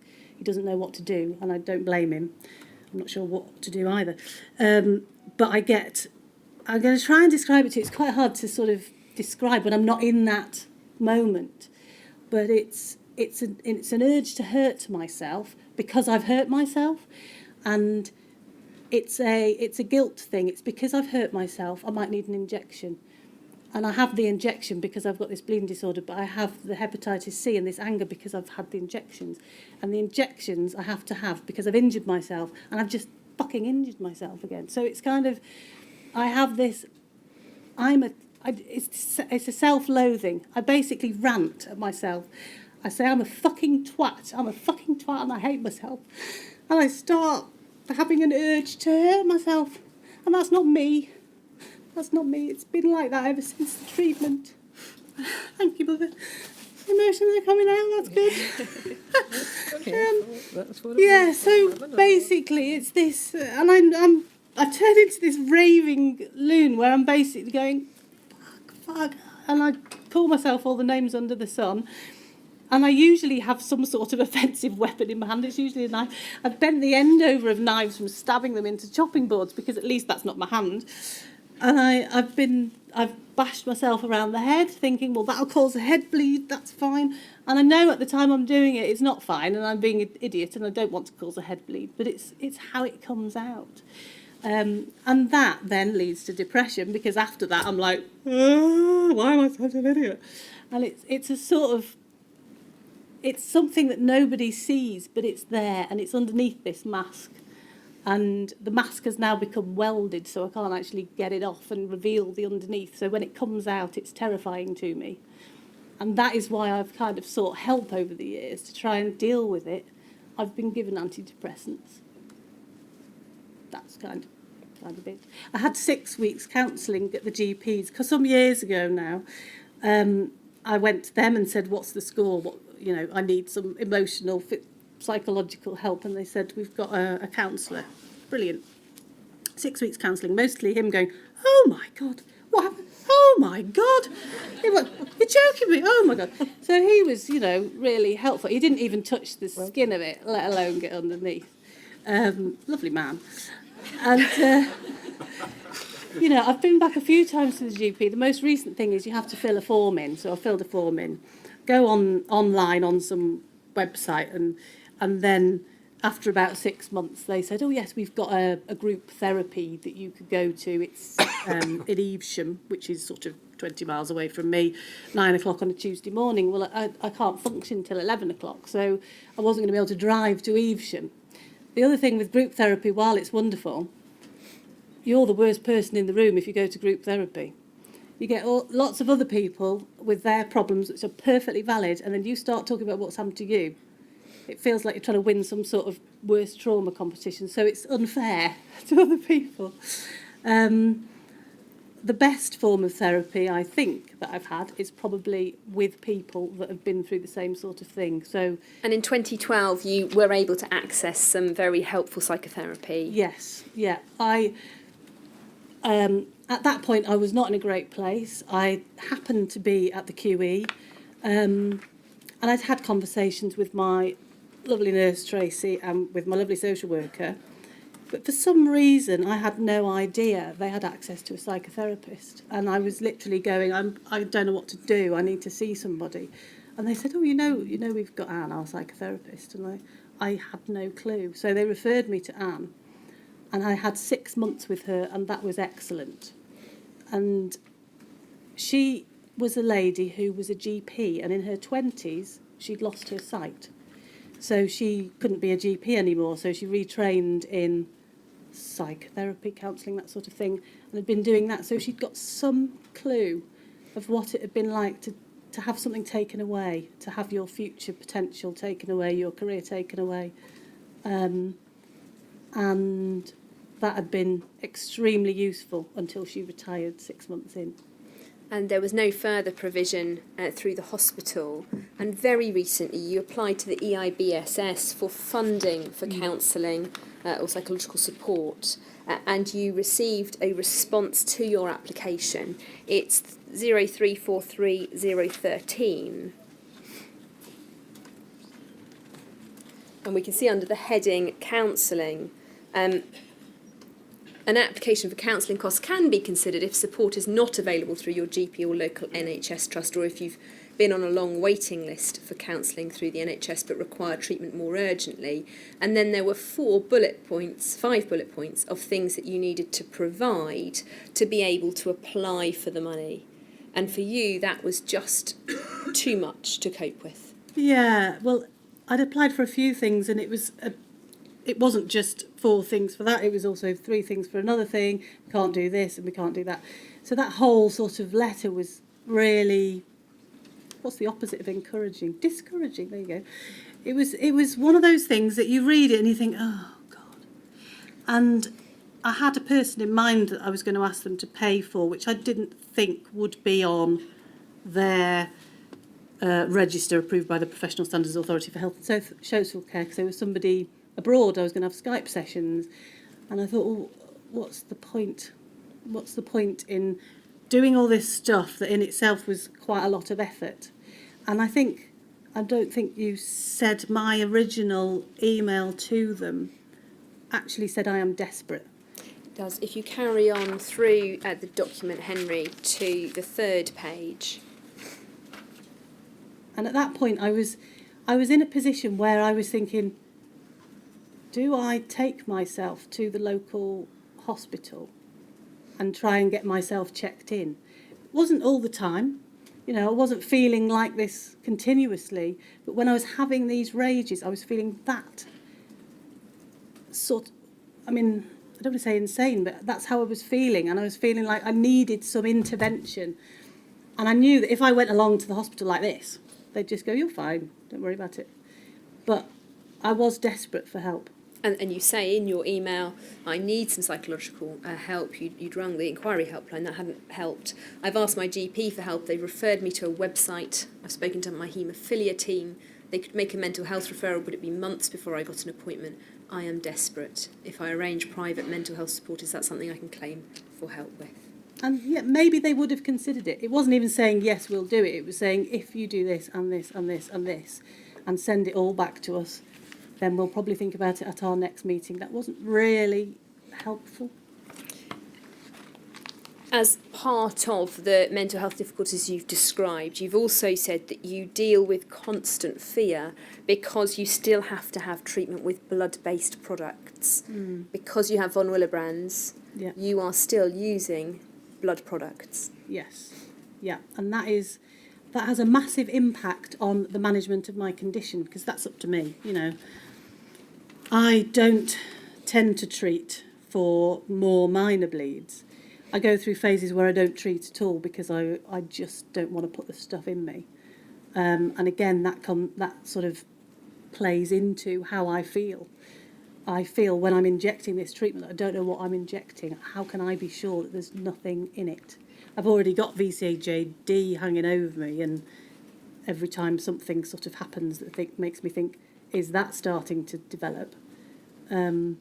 doesn't know what to do, and I don't blame him. I'm not sure what to do either. But I'm going to try and describe it to you. It's quite hard to sort of describe when I'm not in that moment, but it's an urge to hurt myself because I've hurt myself, and it's a guilt thing. It's because I've hurt myself, I might need an injection, and I have the injection because I've got this bleeding disorder, but I have the hepatitis C and this anger because I've had the injections, and the injections I have to have because I've injured myself, and I've just fucking injured myself again. So it's kind of, I have this, it's a self-loathing. I basically rant at myself. I say, I'm a fucking twat and I hate myself. And I start having an urge to hurt myself. And that's not me. That's not me. It's been like that ever since the treatment. Thank you, Mother. emotions are coming out, that's good. That's what Yeah, so basically it's this, and I've turned into this raving loon where I'm basically going, fuck, and I call myself all the names under the sun. And I usually have some sort of offensive weapon in my hand. It's usually a knife. I've bent the end over of knives from stabbing them into chopping boards because at least that's not my hand. And I've bashed myself around the head thinking, well, that'll cause a head bleed, that's fine. And I know at the time I'm doing it, it's not fine and I'm being an idiot and I don't want to cause a head bleed, but it's how it comes out. And that then leads to depression because after that I'm like, oh, why am I such an idiot? And it's a sort of, it's something that nobody sees, but it's there and it's underneath this mask. And the mask has now become welded, so I can't actually get it off and reveal the underneath. So when it comes out, it's terrifying to me. And that is why I've kind of sought help over the years to try and deal with it. I've been given antidepressants. That's kind of it. I had 6 weeks counselling at the GPs, because some years ago now, I went to them and said, what's the score? I need some emotional, psychological help. And they said, we've got a counsellor. Brilliant. 6 weeks counselling, mostly him going, oh my God, what happened? Oh my God. He went, you're joking me. Oh my God. So he was, really helpful. He didn't even touch the skin of it, let alone get underneath. Lovely man. And, I've been back a few times to the GP. The most recent thing is you have to fill a form in. So I filled a form in, go online on some website, and then after about 6 months, they said, oh, yes, we've got a group therapy that you could go to. It's in Evesham, which is sort of 20 miles away from me, 9 o'clock on a Tuesday morning. Well, I can't function till 11 o'clock, so I wasn't going to be able to drive to Evesham. The other thing with group therapy, while it's wonderful, you're the worst person in the room if you go to group therapy. You get lots of other people with their problems, which are perfectly valid, and then you start talking about what's happened to you. It feels like you're trying to win some sort of worst trauma competition, so it's unfair to other people. The best form of therapy, I think, that I've had is probably with people that have been through the same sort of thing. And in 2012, you were able to access some very helpful psychotherapy. Yes, yeah. At that point, I was not in a great place. I happened to be at the QE, and I'd had conversations with my lovely nurse, Tracy, and with my lovely social worker. But for some reason, I had no idea they had access to a psychotherapist. And I was literally going, I don't know what to do. I need to see somebody. And they said, oh, we've got Anne, our psychotherapist. And I had no clue. So they referred me to Anne. And I had 6 months with her, and that was excellent. And she was a lady who was a GP, and in her 20s, she'd lost her sight. So she couldn't be a GP anymore, so she retrained in psychotherapy, counselling, that sort of thing, and had been doing that. So she'd got some clue of what it had been like to have something taken away, to have your future potential taken away, your career taken away. And that had been extremely useful until she retired 6 months in. And there was no further provision through the hospital. And very recently, you applied to the EIBSS for funding for counselling or psychological support, and you received a response to your application. It's 0343013. And we can see under the heading counselling, an application for counselling costs can be considered if support is not available through your GP or local NHS trust, or if you've been on a long waiting list for counselling through the NHS but require treatment more urgently. And then there were 5 bullet points of things that you needed to provide to be able to apply for the money. And for you, that was just too much to cope with. Yeah, well, I'd applied for a few things, and it wasn't just 4 things for that, it was also 3 things for another thing. We can't do this and we can't do that. So that whole sort of letter was really, what's the opposite of encouraging? Discouraging, there you go. It was one of those things that you read it and you think, oh, God. And I had a person in mind that I was going to ask them to pay for, which I didn't think would be on their register approved by the Professional Standards Authority for Health and Social Care, because there was somebody abroad. I was going to have Skype sessions, and I thought, well, what's the point? What's the point in doing all this stuff that in itself was quite a lot of effort? And I don't think you said my original email to them actually said I am desperate. It does. If you carry on through the document, Henry, to the third page. And at that point, I was in a position where I was thinking, do I take myself to the local hospital and try and get myself checked in? It wasn't all the time. You know, I wasn't feeling like this continuously, but when I was having these rages, I was feeling that I don't want to say insane, but that's how I was feeling, and I was feeling like I needed some intervention. And I knew that if I went along to the hospital like this, they'd just go, you're fine, don't worry about it. But I was desperate for help. And you say in your email, I need some psychological help. You'd rung the inquiry helpline. That hadn't helped. I've asked my GP for help. They referred me to a website. I've spoken to my haemophilia team. They could make a mental health referral, but it'd be months before I got an appointment. I am desperate. If I arrange private mental health support, is that something I can claim for help with? And yeah, maybe they would have considered it. It wasn't even saying, yes, we'll do it. It was saying, if you do this and this and this and this, and send it all back to us, then we'll probably think about it at our next meeting. That wasn't really helpful. As part of the mental health difficulties you've described, you've also said that you deal with constant fear because you still have to have treatment with blood-based products. Because you have von Willebrand's, Yeah. you are still using blood products. Yes. Yeah. And that has a massive impact on the management of my condition, because that's up to me, you know. I don't tend to treat for more minor bleeds. I go through phases where I don't treat at all because I just don't want to put the stuff in me. And again, that sort of plays into how I feel. I feel when I'm injecting this treatment, I don't know what I'm injecting. How can I be sure that there's nothing in it? I've already got VCAJD hanging over me, and every time something sort of happens that makes me think, is that starting to develop? And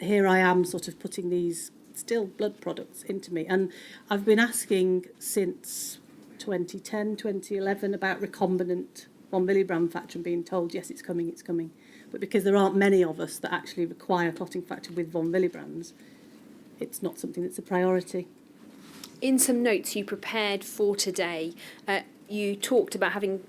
here I am sort of putting these still blood products into me. And I've been asking since 2010, 2011 about recombinant von Willebrand factor and being told, yes, it's coming. But because there aren't many of us that actually require clotting factor with von Willebrand's, it's not something that's a priority. In some notes you prepared for today, you talked about having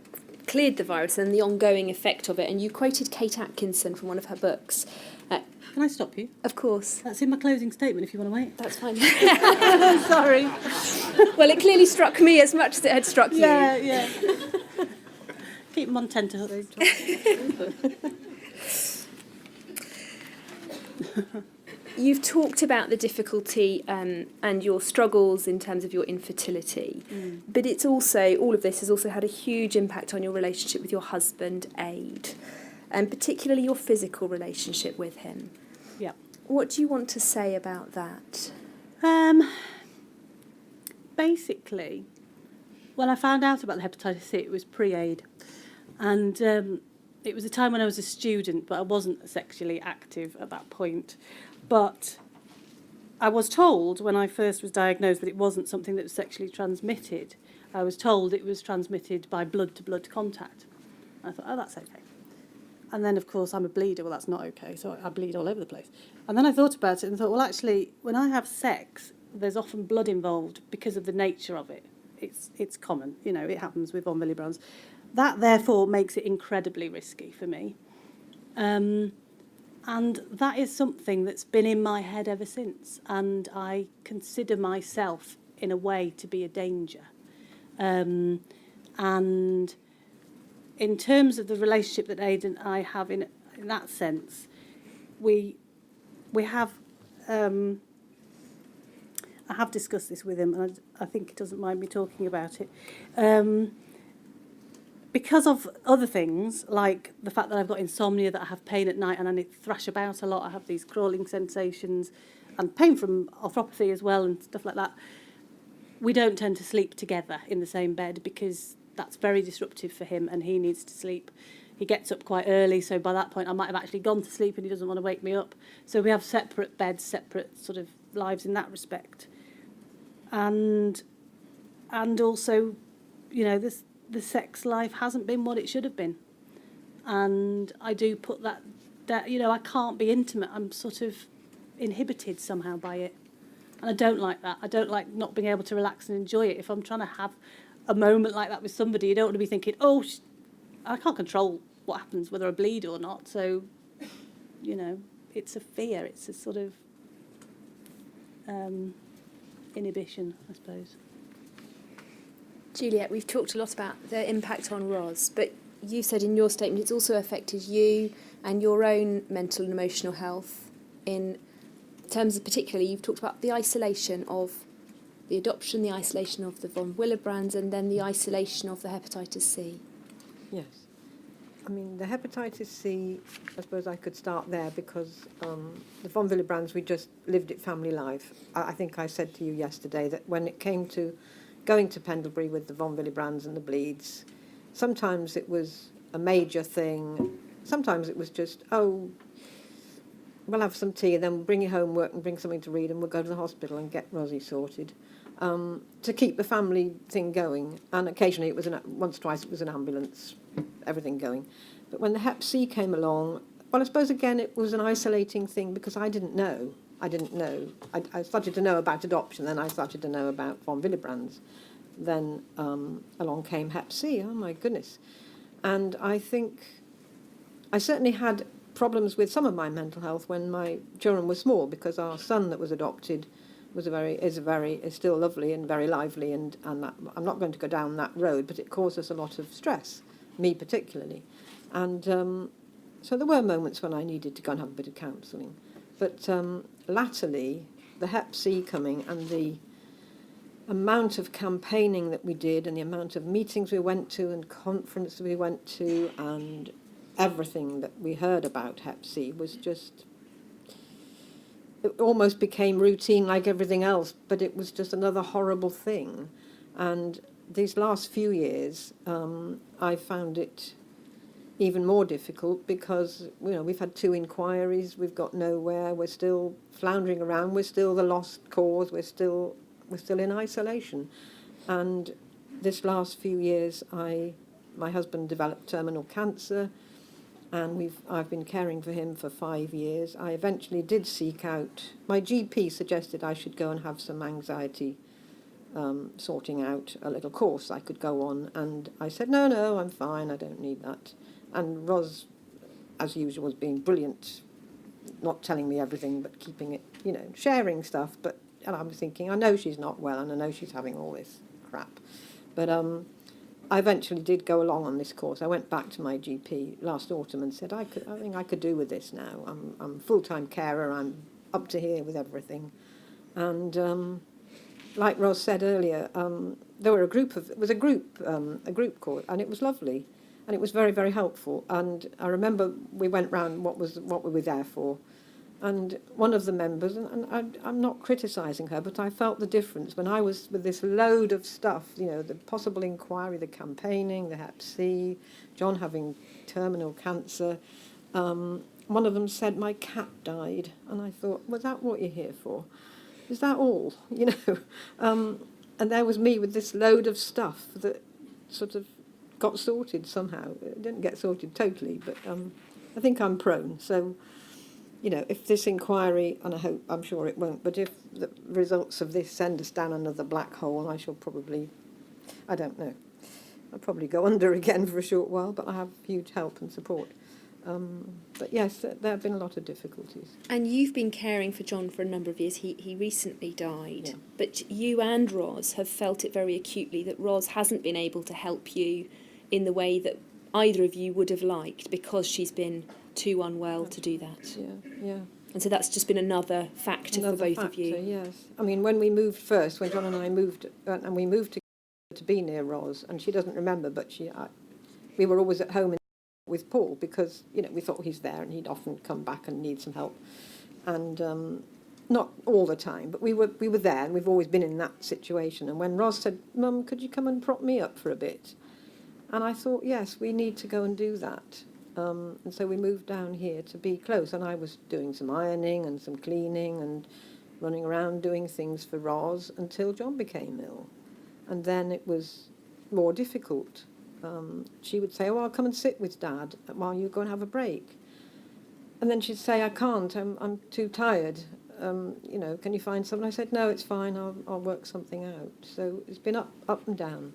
cleared the virus and the ongoing effect of it, and you quoted Kate Atkinson from one of her books. Can I stop you? Of course. That's in my closing statement if you want to wait. That's fine. Sorry. Well, it clearly struck me as much as it had struck you. Yeah. Keep them on tenterhooks. You've talked about the difficulty and your struggles in terms of your infertility, but it's also, all of this has also had a huge impact on your relationship with your husband, Aid, and particularly your physical relationship with him. Yeah. What do you want to say about that? Basically, when I found out about the hepatitis C, it was pre-Aid. And it was a time when I was a student, but I wasn't sexually active at that point. But I was told when I first was diagnosed that it wasn't something that was sexually transmitted. I was told it was transmitted by blood-to-blood contact. I thought, oh, that's okay. And then, of course, I'm a bleeder. Well, that's not okay, so I bleed all over the place. And then I thought about it and thought, well, actually, when I have sex, there's often blood involved because of the nature of it. It's common, you know, it happens with von Willebrand's. That, therefore, makes it incredibly risky for me. And that is something that's been in my head ever since. And I consider myself, in a way, to be a danger. And in terms of the relationship that Aid and I have in that sense, we have... I have discussed this with him, and I think he doesn't mind me talking about it. Because of other things, like the fact that I've got insomnia, that I have pain at night and I need to thrash about a lot, I have these crawling sensations, and pain from arthropathy as well and stuff like that, we don't tend to sleep together in the same bed because that's very disruptive for him, and he needs to sleep. He gets up quite early, so by that point I might have actually gone to sleep and he doesn't want to wake me up. So we have separate beds, separate sort of lives in that respect. And also, you know, the sex life hasn't been what it should have been. And I do put that, you know, I can't be intimate. I'm sort of inhibited somehow by it. And I don't like that. I don't like not being able to relax and enjoy it. If I'm trying to have a moment like that with somebody, you don't want to be thinking, oh, I can't control what happens, whether I bleed or not. So, you know, it's a fear. It's a sort of inhibition, I suppose. Juliet, we've talked a lot about the impact on Ros, but you said in your statement it's also affected you and your own mental and emotional health in terms of, particularly, you've talked about the isolation of the adoption, the isolation of the von Willebrands, and then the isolation of the hepatitis C. Yes. I mean, the hepatitis C, I suppose I could start there because the von Willebrands, we just lived it family life. I think I said to you yesterday that when it came to going to Pendlebury with the von Willebrands and the bleeds, sometimes it was a major thing. Sometimes it was just, oh, we'll have some tea and then we'll bring you homework and bring something to read and we'll go to the hospital and get Rosie sorted. To keep the family thing going. And occasionally it was, once or twice it was an ambulance, everything going. But when the Hep C came along, well, I suppose again it was an isolating thing because I didn't know. I started to know about adoption, then I started to know about von Willebrands. Then along came Hep C, oh my goodness. And I think I certainly had problems with some of my mental health when my children were small, because our son that was adopted is still lovely and very lively, and that, I'm not going to go down that road, but it caused us a lot of stress, me particularly. And so there were moments when I needed to go and have a bit of counselling. But latterly, the Hep C coming and the amount of campaigning that we did and the amount of meetings we went to and conferences we went to and everything that we heard about Hep C was just, it almost became routine like everything else, but it was just another horrible thing. And these last few years, I found it even more difficult because, you know, we've had 2 inquiries, we've got nowhere, we're still floundering around, we're still the lost cause, we're still in isolation. And this last few years, my husband developed terminal cancer, and I've been caring for him for 5 years. I eventually did seek out, my GP suggested I should go and have some anxiety sorting out, a little course I could go on, and I said, no, I'm fine, I don't need that. And Ros, as usual, was being brilliant, not telling me everything, but keeping it, you know, sharing stuff. And I was thinking, I know she's not well, and I know she's having all this crap. But I eventually did go along on this course. I went back to my GP last autumn and said, I think I could do with this now. I'm a full-time carer. I'm up to here with everything. And like Ros said earlier, there were a group course, and it was lovely. And it was very, very helpful. And I remember we went round what we were there for. And one of the members, and I'm not criticising her, but I felt the difference when I was with this load of stuff, you know, the possible inquiry, the campaigning, the Hep C, John having terminal cancer. One of them said, my cat died. And I thought, was that what you're here for? Is that all? You know? And there was me with this load of stuff that sort of got sorted somehow. It didn't get sorted totally, but I think I'm prone. So, you know, if this inquiry, and I'm sure it won't, but if the results of this send us down another black hole, I shall probably, I don't know, I'll probably go under again for a short while, but I have huge help and support. But yes, there have been a lot of difficulties. And you've been caring for John for a number of years. He recently died. Yeah. But you and Ros have felt it very acutely that Ros hasn't been able to help you in the way that either of you would have liked because she's been too unwell to do that. Yeah. And so that's just been another factor for both of you. Yes. I mean, when we moved first, when John and I moved, and we moved to be near Ros, and she doesn't remember, but we were always at home with Paul because, you know, we thought he's there and he'd often come back and need some help. And not all the time, but we were there, and we've always been in that situation. And when Ros said, Mum, could you come and prop me up for a bit? And I thought, yes, we need to go and do that. And so we moved down here to be close. And I was doing some ironing and some cleaning and running around doing things for Ros until John became ill. And then it was more difficult. She would say, oh, I'll come and sit with Dad while you go and have a break. And then she'd say, I can't, I'm too tired. Can you find something? I said, no, it's fine, I'll work something out. So it's been up and down.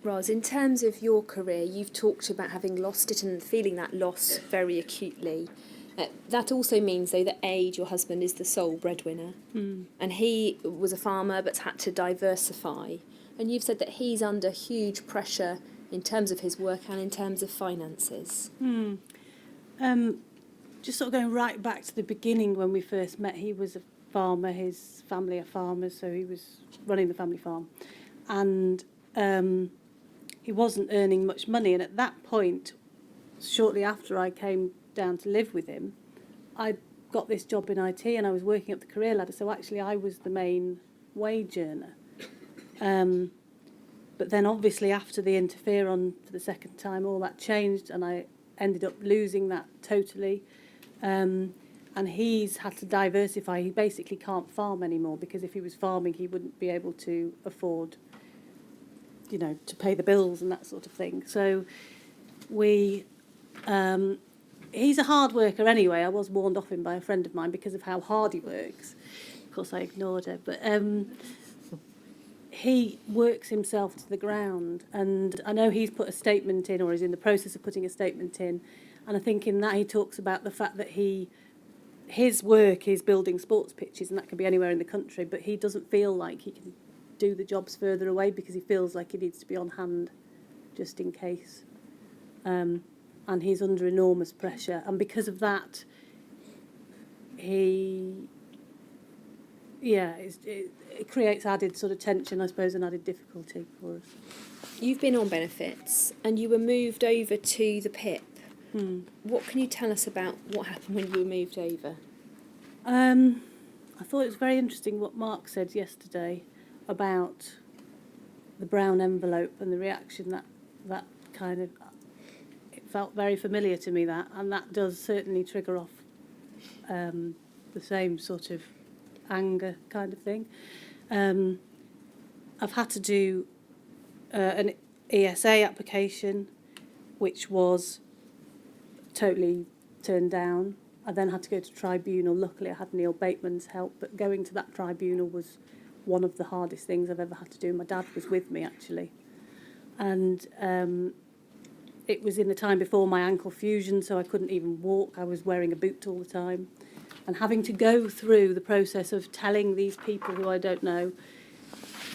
Ros, in terms of your career, you've talked about having lost it and feeling that loss very acutely. That also means, though, that Ade, your husband, is the sole breadwinner. And he was a farmer but had to diversify. And you've said that he's under huge pressure in terms of his work and in terms of finances. Just sort of going right back to the beginning when we first met, he was a farmer, his family are farmers, so he was running the family farm. And he wasn't earning much money. And at that point, shortly after I came down to live with him, I got this job in IT and I was working up the career ladder. So actually I was the main wage earner. But then obviously after the interferon for the second time, all that changed and I ended up losing that totally. And he's had to diversify. He basically can't farm anymore because if he was farming, he wouldn't be able to afford, to pay the bills and that sort of thing. So he's a hard worker anyway. I was warned off him by a friend of mine because of how hard he works. Of course, I ignored her. But he works himself to the ground. And I know he's put a statement in, or is in the process of putting a statement in. And I think in that he talks about the fact that his work is building sports pitches, and that can be anywhere in the country, but he doesn't feel like he can do the jobs further away because he feels like he needs to be on hand just in case. And he's under enormous pressure. And because of that, it creates added sort of tension, I suppose, and added difficulty for us. You've been on benefits and you were moved over to the PIP. What can you tell us about what happened when you were moved over? I thought it was very interesting what Mark said yesterday about the brown envelope and the reaction that kind of, it felt very familiar to me, and that does certainly trigger off the same sort of anger kind of thing. I've had to do an ESA application, which was totally turned down. I then had to go to tribunal. Luckily, I had Neil Bateman's help, but going to that tribunal was one of the hardest things I've ever had to do. My dad was with me, actually. And it was in the time before my ankle fusion, so I couldn't even walk. I was wearing a boot all the time. And having to go through the process of telling these people who I don't know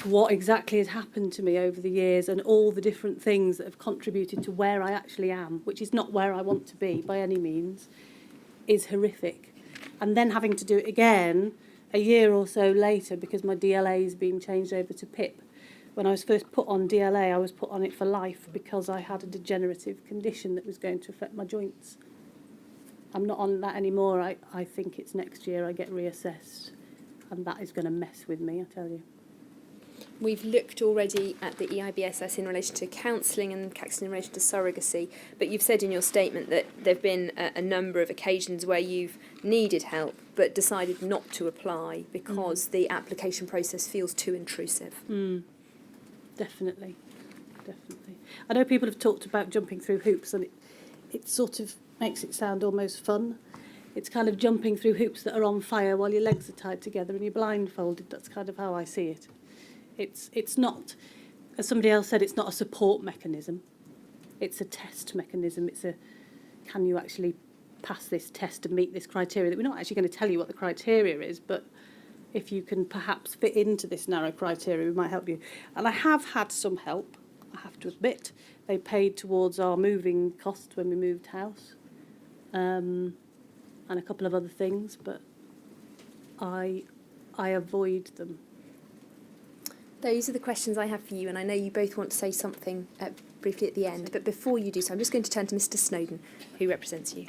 what exactly had happened to me over the years and all the different things that have contributed to where I actually am, which is not where I want to be by any means, is horrific. And then having to do it again a year or so later because my DLA has been changed over to PIP. When I was first put on DLA, I was put on it for life because I had a degenerative condition that was going to affect my joints. I'm not on that anymore. I think it's next year I get reassessed, and that is going to mess with me, I tell you. We've looked already at the EIBSS in relation to counselling and Caxton in relation to surrogacy, but you've said in your statement that there have been a number of occasions where you've needed help but decided not to apply because the application process feels too intrusive. Definitely. I know people have talked about jumping through hoops, and it sort of makes it sound almost fun. It's kind of jumping through hoops that are on fire while your legs are tied together and you're blindfolded. That's kind of how I see it. It's not, as somebody else said, it's not a support mechanism. It's a test mechanism. Can you actually pass this test and meet this criteria? That we're not actually going to tell you what the criteria is, but if you can perhaps fit into this narrow criteria, we might help you. And I have had some help, I have to admit. They paid towards our moving costs when we moved house, and a couple of other things, but I avoid them. Those are the questions I have for you, and I know you both want to say something briefly at the end, but before you do so, I'm just going to turn to Mr. Snowden, who represents you.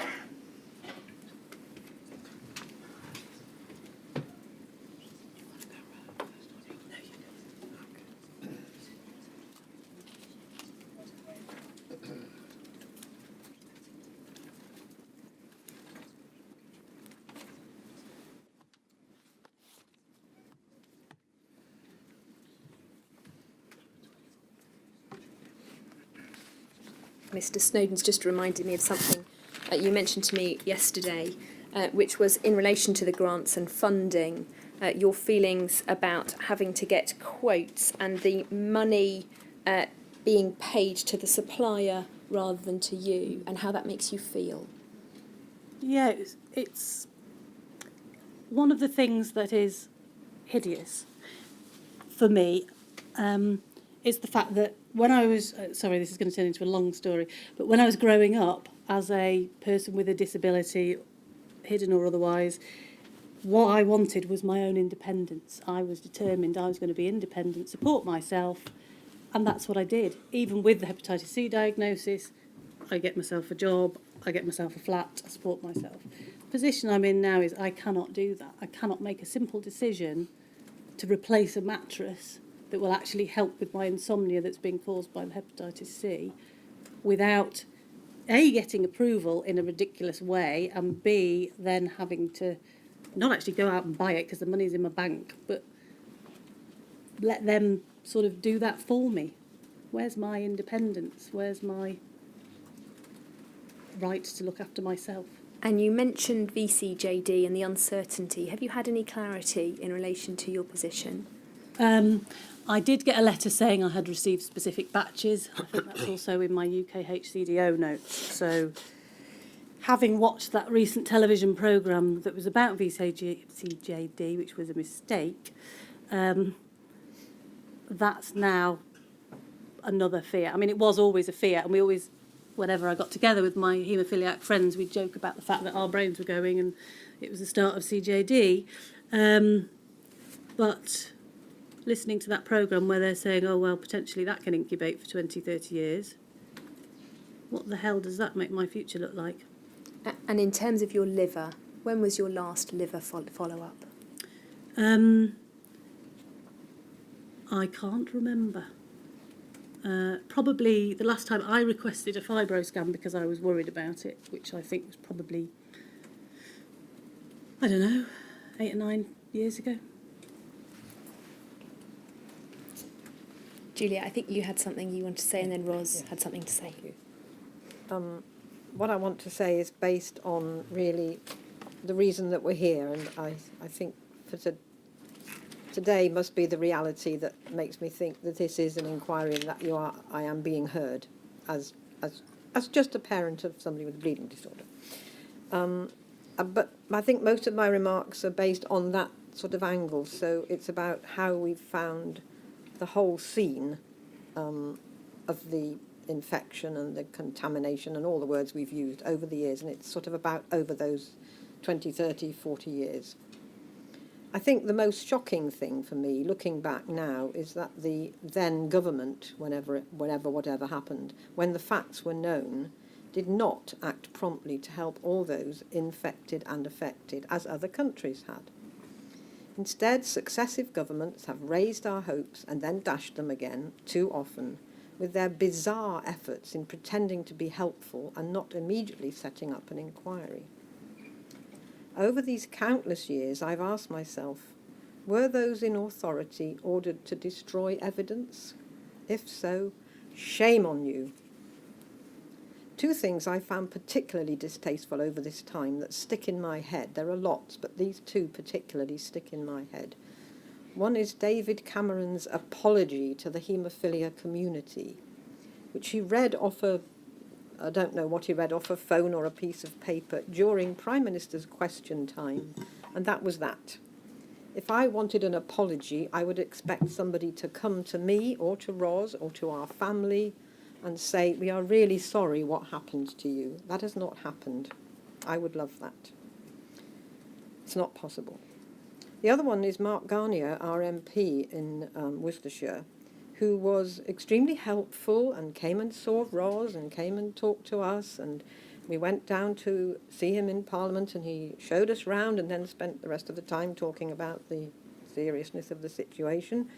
Mr. Snowden's just reminded me of something you mentioned to me yesterday, which was in relation to the grants and funding, your feelings about having to get quotes and the money being paid to the supplier rather than to you, and how that makes you feel. Yeah, it's one of the things that is hideous for me is the fact that when I was, sorry, this is going to turn into a long story, but when I was growing up as a person with a disability, hidden or otherwise, what I wanted was my own independence. I was determined I was going to be independent, support myself, and that's what I did. Even with the hepatitis C diagnosis, I get myself a job, I get myself a flat, I support myself. The position I'm in now is I cannot do that. I cannot make a simple decision to replace a mattress that will actually help with my insomnia that's being caused by the hepatitis C without A, getting approval in a ridiculous way, and B, then having to not actually go out and buy it because the money's in my bank, but let them sort of do that for me. Where's my independence? Where's my right to look after myself? And you mentioned VCJD and the uncertainty. Have you had any clarity in relation to your position? I did get a letter saying I had received specific batches. I think that's also in my UKHCDO notes. So, having watched that recent television programme that was about VCJD, which was a mistake, that's now another fear. I mean, it was always a fear, and we always, whenever I got together with my haemophiliac friends, we'd joke about the fact that our brains were going and it was the start of CJD. But listening to that programme where they're saying, oh, well, potentially that can incubate for 20, 30 years, what the hell does that make my future look like? And in terms of your liver, when was your last liver follow-up? I can't remember. Probably the last time I requested a fibroscan because I was worried about it, which I think was probably, I don't know, 8 or 9 years ago. Juliet, I think you had something you wanted to say, and then Ros had something to say. What I want to say is based on really the reason that we're here, and I think today must be the reality that makes me think that this is an inquiry and that I am being heard as just a parent of somebody with a bleeding disorder. But I think most of my remarks are based on that sort of angle, so it's about how we've found the whole scene of the infection and the contamination and all the words we've used over the years, and it's sort of about over those 20, 30, 40 years. I think the most shocking thing for me, looking back now, is that the then government, whatever happened, when the facts were known, did not act promptly to help all those infected and affected, as other countries had. Instead, successive governments have raised our hopes and then dashed them again, too often, with their bizarre efforts in pretending to be helpful and not immediately setting up an inquiry. Over these countless years, I've asked myself, were those in authority ordered to destroy evidence? If so, shame on you. Two things I found particularly distasteful over this time that stick in my head. There are lots, but these two particularly stick in my head. One is David Cameron's apology to the haemophilia community, which he read off I don't know what he read off a phone or a piece of paper during Prime Minister's question time, and that was that. If I wanted an apology, I would expect somebody to come to me or to Ros or to our family and say, we are really sorry what happened to you. That has not happened. I would love that. It's not possible. The other one is Mark Garnier, our MP in Worcestershire, who was extremely helpful and came and saw Ros and came and talked to us, and we went down to see him in Parliament and he showed us round and then spent the rest of the time talking about the seriousness of the situation.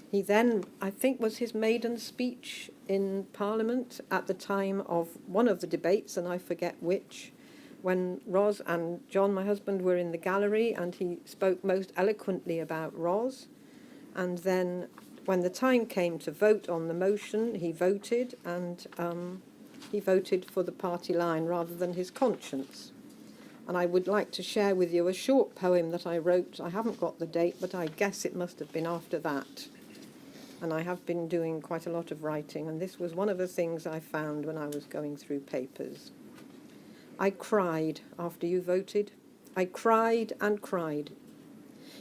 He then, I think, was his maiden speech in Parliament at the time of one of the debates, and I forget which, when Ros and John, my husband, were in the gallery, and he spoke most eloquently about Ros. And then when the time came to vote on the motion, he voted, and He voted for the party line rather than his conscience. And I would like to share with you a short poem that I wrote. I haven't got the date, but I guess it must have been after that. And I have been doing quite a lot of writing, and this was one of the things I found when I was going through papers. I cried after you voted. I cried and cried.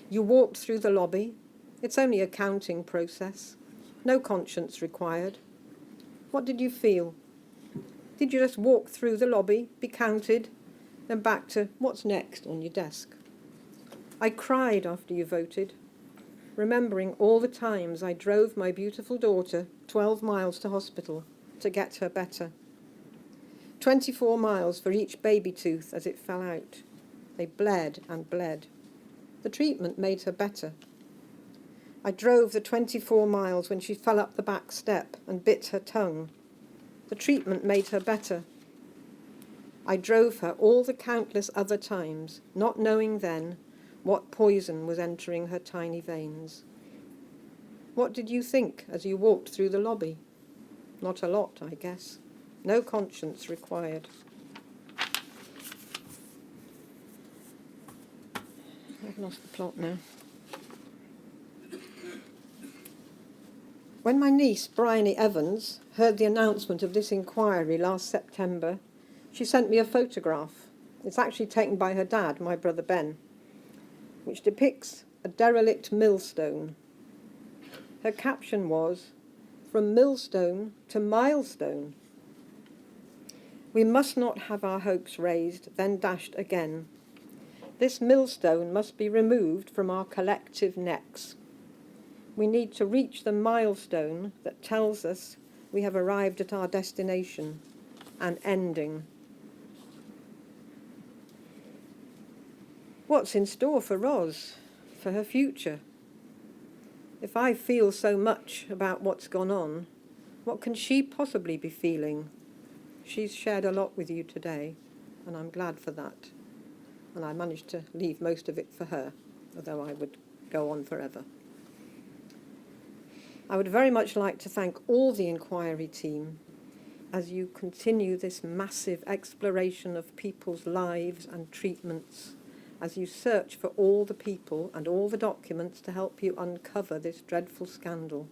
You walked through the lobby. It's only a counting process. No conscience required. What did you feel? Did you just walk through the lobby, be counted, then back to what's next on your desk? I cried after you voted, remembering all the times I drove my beautiful daughter 12 miles to hospital to get her better. 24 miles for each baby tooth as it fell out. They bled and bled. The treatment made her better. I drove the 24 miles when she fell up the back step and bit her tongue. The treatment made her better. I drove her all the countless other times, not knowing then what poison was entering her tiny veins. What did you think as you walked through the lobby? Not a lot, I guess. No conscience required. I've lost the plot now. When my niece, Bryony Evans, heard the announcement of this inquiry last September, she sent me a photograph. It's actually taken by her dad, my brother Ben, which depicts a derelict millstone. Her caption was, "From millstone to milestone." We must not have our hopes raised, then dashed again. This millstone must be removed from our collective necks. We need to reach the milestone that tells us we have arrived at our destination, an ending. What's in store for Ros, for her future? If I feel so much about what's gone on, what can she possibly be feeling? She's shared a lot with you today, and I'm glad for that. And I managed to leave most of it for her, although I would go on forever. I would very much like to thank all the inquiry team as you continue this massive exploration of people's lives and treatments, as you search for all the people and all the documents to help you uncover this dreadful scandal,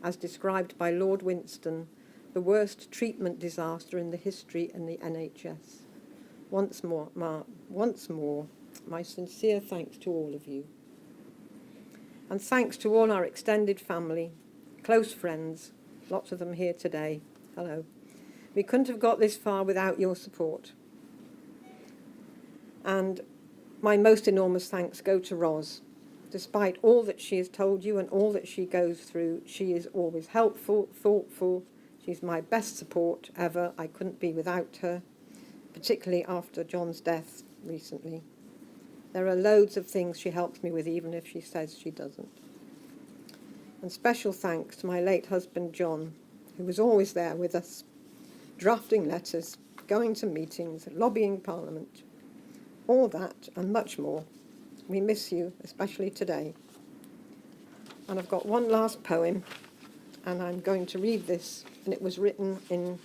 as described by Lord Winston, the worst treatment disaster in the history in the NHS. Once more, my sincere thanks to all of you. And thanks to all our extended family, close friends, lots of them here today. Hello. We couldn't have got this far without your support. And my most enormous thanks go to Ros. Despite all that she has told you and all that she goes through, she is always helpful, thoughtful. She's my best support ever. I couldn't be without her, particularly after John's death recently. There are loads of things she helps me with, even if she says she doesn't. And special thanks to my late husband, John, who was always there with us, drafting letters, going to meetings, lobbying Parliament. All that and much more. We miss you, especially today. And I've got one last poem, and I'm going to read this, and it was written in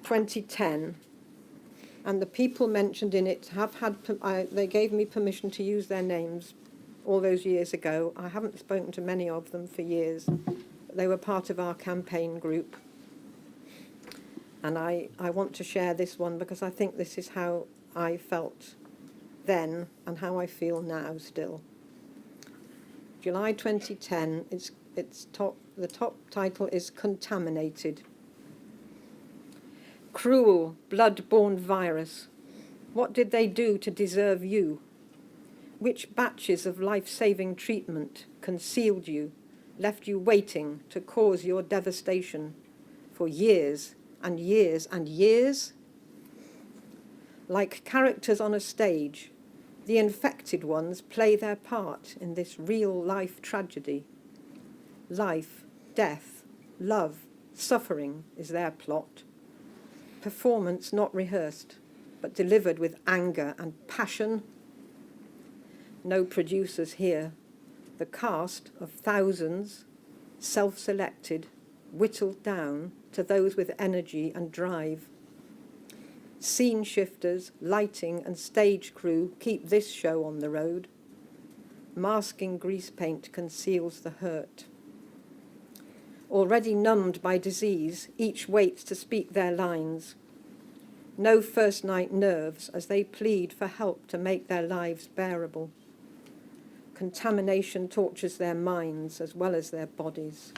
2010. And the people mentioned in it have had, they gave me permission to use their names all those years ago. I haven't spoken to many of them for years, but they were part of our campaign group. And I want to share this one because I think this is how I felt then and how I feel now still. July 2010, the top title is Contaminated. Cruel, blood-borne virus, what did they do to deserve you? Which batches of life-saving treatment concealed you, left you waiting to cause your devastation for years and years and years? Like characters on a stage, the infected ones play their part in this real-life tragedy. Life, death, love, suffering is their plot. Performance not rehearsed, but delivered with anger and passion. No producers here. The cast of thousands, self-selected, whittled down to those with energy and drive. Scene shifters, lighting and stage crew keep this show on the road. Masking grease paint conceals the hurt. Already numbed by disease, each waits to speak their lines. No first night nerves as they plead for help to make their lives bearable. Contamination tortures their minds as well as their bodies.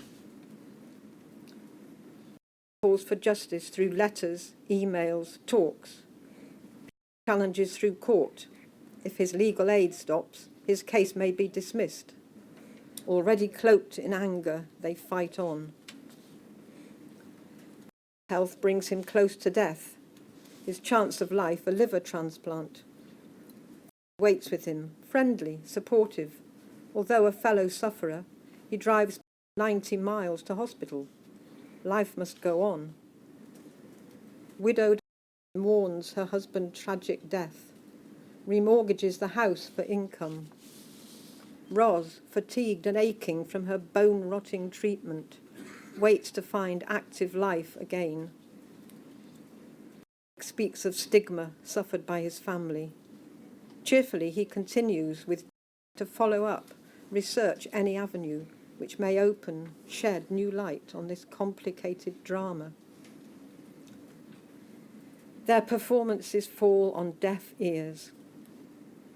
Calls for justice through letters, emails, talks. Challenges through court. If his legal aid stops, his case may be dismissed. Already cloaked in anger, they fight on. Health brings him close to death. His chance of life, a liver transplant. Waits with him, friendly, supportive. Although a fellow sufferer, he drives 90 miles to hospital. Life must go on. Widowed mourns her husband's tragic death, remortgages the house for income. Ros, fatigued and aching from her bone-rotting treatment, waits to find active life again. Speaks of stigma suffered by his family. Cheerfully he continues to follow up, research any avenue which may shed new light on this complicated drama. Their performances fall on deaf ears.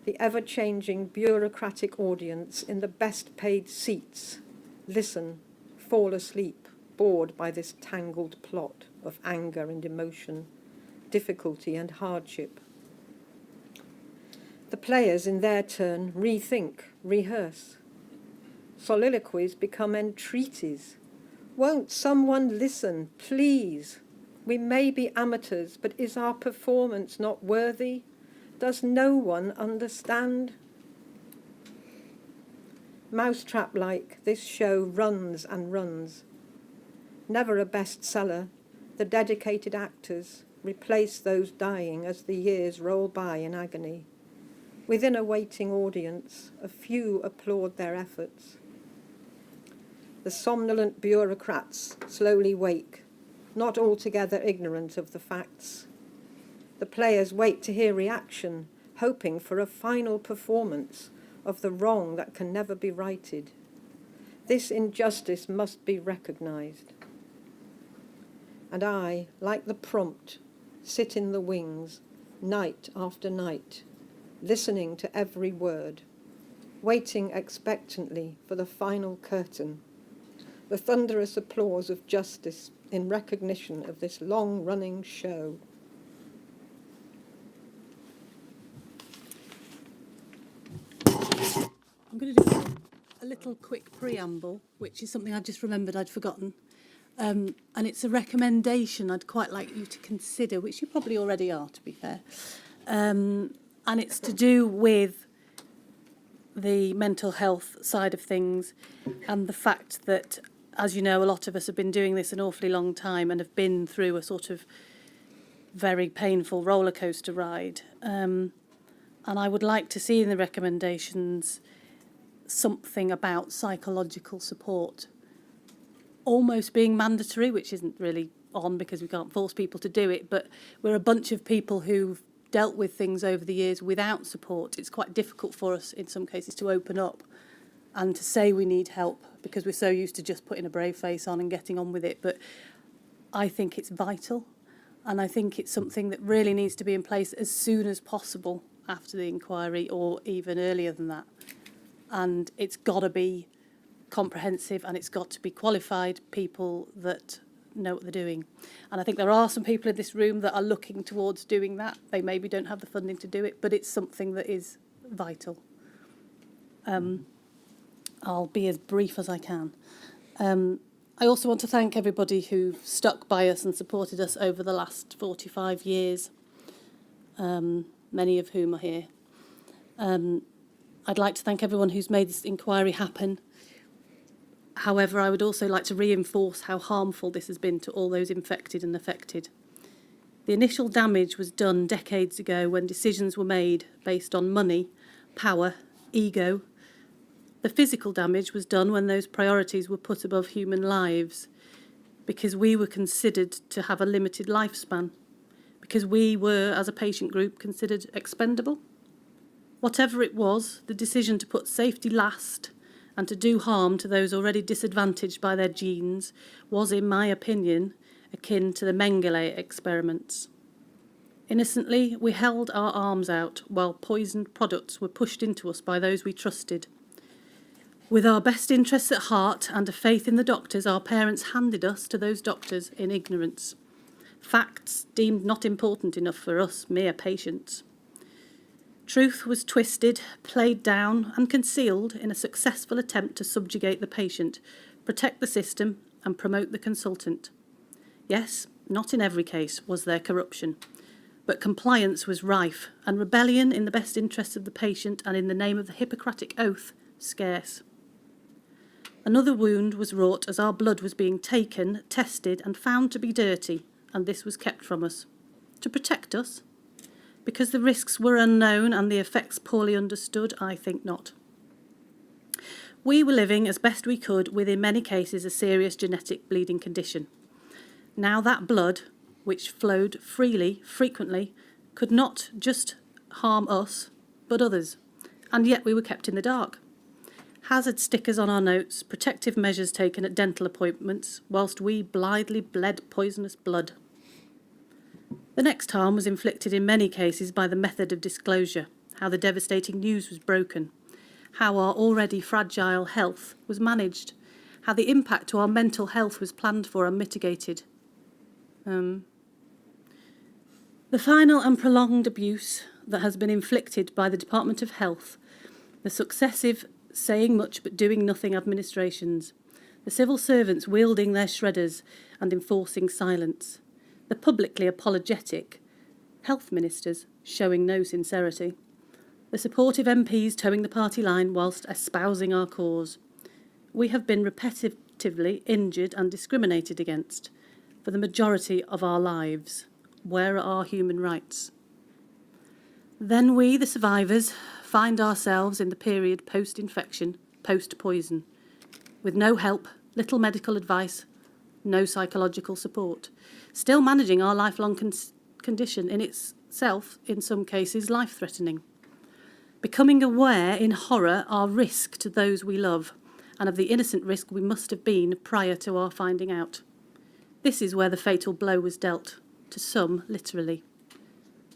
The ever-changing bureaucratic audience in the best-paid seats listen, fall asleep, bored by this tangled plot of anger and emotion, difficulty and hardship. The players, in their turn, rethink, rehearse. Soliloquies become entreaties. Won't someone listen, please? We may be amateurs, but is our performance not worthy? Does no one understand? Mousetrap-like, this show runs and runs. Never a bestseller, the dedicated actors replace those dying as the years roll by in agony. Within a waiting audience, a few applaud their efforts. The somnolent bureaucrats slowly wake, not altogether ignorant of the facts. The players wait to hear reaction, hoping for a final performance of the wrong that can never be righted. This injustice must be recognised. And I, like the prompt, sit in the wings, night after night, listening to every word, waiting expectantly for the final curtain, the thunderous applause of justice in recognition of this long-running show. I'm going to do a little quick preamble, which is something I just remembered I'd forgotten. And it's a recommendation I'd quite like you to consider, which you probably already are, to be fair. And it's to do with the mental health side of things and the fact that, as you know, a lot of us have been doing this an awfully long time and have been through a sort of very painful roller coaster ride. And I would like to see in the recommendations something about psychological support almost being mandatory, which isn't really on because we can't force people to do it, but we're a bunch of people who've dealt with things over the years without support. It's quite difficult for us in some cases to open up and to say we need help because we're so used to just putting a brave face on and getting on with it. But I think it's vital, and I think it's something that really needs to be in place as soon as possible after the inquiry or even earlier than that. And it's got to be comprehensive and it's got to be qualified people that know what they're doing. And I think there are some people in this room that are looking towards doing that. They maybe don't have the funding to do it, but it's something that is vital. I'll be as brief as I can. I also want to thank everybody who've stuck by us and supported us over the last 45 years, many of whom are here. I'd like to thank everyone who's made this inquiry happen. However, I would also like to reinforce how harmful this has been to all those infected and affected. The initial damage was done decades ago when decisions were made based on money, power, ego. The physical damage was done when those priorities were put above human lives, because we were considered to have a limited lifespan, because we were, as a patient group, considered expendable. Whatever it was, the decision to put safety last and to do harm to those already disadvantaged by their genes was, in my opinion, akin to the Mengele experiments. Innocently, we held our arms out while poisoned products were pushed into us by those we trusted. With our best interests at heart and a faith in the doctors, our parents handed us to those doctors in ignorance. Facts deemed not important enough for us, mere patients. Truth was twisted, played down and concealed in a successful attempt to subjugate the patient, protect the system and promote the consultant. Yes, not in every case was there corruption, but compliance was rife and rebellion in the best interests of the patient and in the name of the Hippocratic Oath scarce. Another wound was wrought as our blood was being taken, tested and found to be dirty, and this was kept from us. To protect us? Because the risks were unknown and the effects poorly understood? I think not. We were living as best we could with, in many cases, a serious genetic bleeding condition. Now that blood, which flowed freely, frequently, could not just harm us, but others, and yet we were kept in the dark. Hazard stickers on our notes, protective measures taken at dental appointments, whilst we blithely bled poisonous blood. The next harm was inflicted in many cases by the method of disclosure, how the devastating news was broken, how our already fragile health was managed, how the impact to our mental health was planned for and mitigated. The final and prolonged abuse that has been inflicted by the Department of Health, the successive saying much but doing nothing administrations, the civil servants wielding their shredders and enforcing silence, the publicly apologetic health ministers showing no sincerity, the supportive MPs towing the party line whilst espousing our cause. We have been repetitively injured and discriminated against for the majority of our lives. Where are our human rights? Then we, the survivors, find ourselves in the period post-infection, post-poison, with no help, little medical advice, no psychological support, still managing our lifelong condition, in itself, in some cases, life-threatening. Becoming aware in horror our risk to those we love, and of the innocent risk we must have been prior to our finding out. This is where the fatal blow was dealt, to some literally,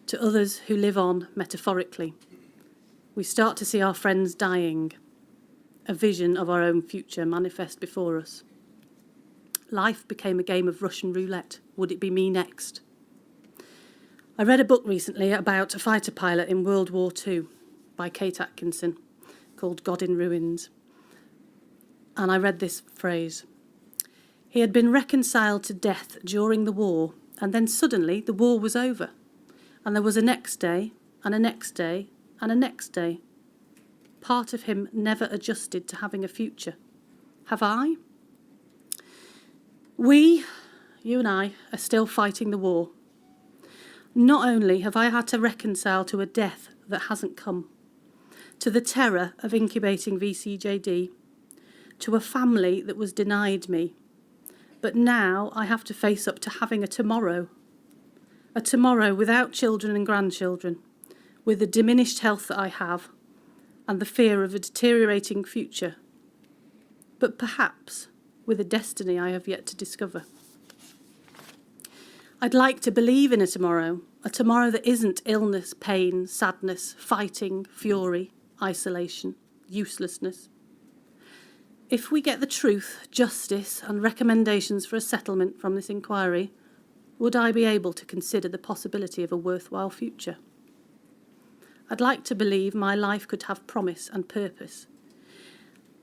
to others who live on metaphorically. We start to see our friends dying, a vision of our own future manifest before us. Life became a game of Russian roulette. Would it be me next? I read a book recently about a fighter pilot in World War II by Kate Atkinson called God in Ruins. And I read this phrase. He had been reconciled to death during the war, and then suddenly the war was over. And there was a next day, and a next day, and a next day. Part of him never adjusted to having a future. Have I? We, you and I, are still fighting the war. Not only have I had to reconcile to a death that hasn't come, to the terror of incubating VCJD, to a family that was denied me, but now I have to face up to having a tomorrow without children and grandchildren, with the diminished health that I have, and the fear of a deteriorating future, but perhaps with a destiny I have yet to discover. I'd like to believe in a tomorrow that isn't illness, pain, sadness, fighting, fury, isolation, uselessness. If we get the truth, justice, and recommendations for a settlement from this inquiry, would I be able to consider the possibility of a worthwhile future? I'd like to believe my life could have promise and purpose.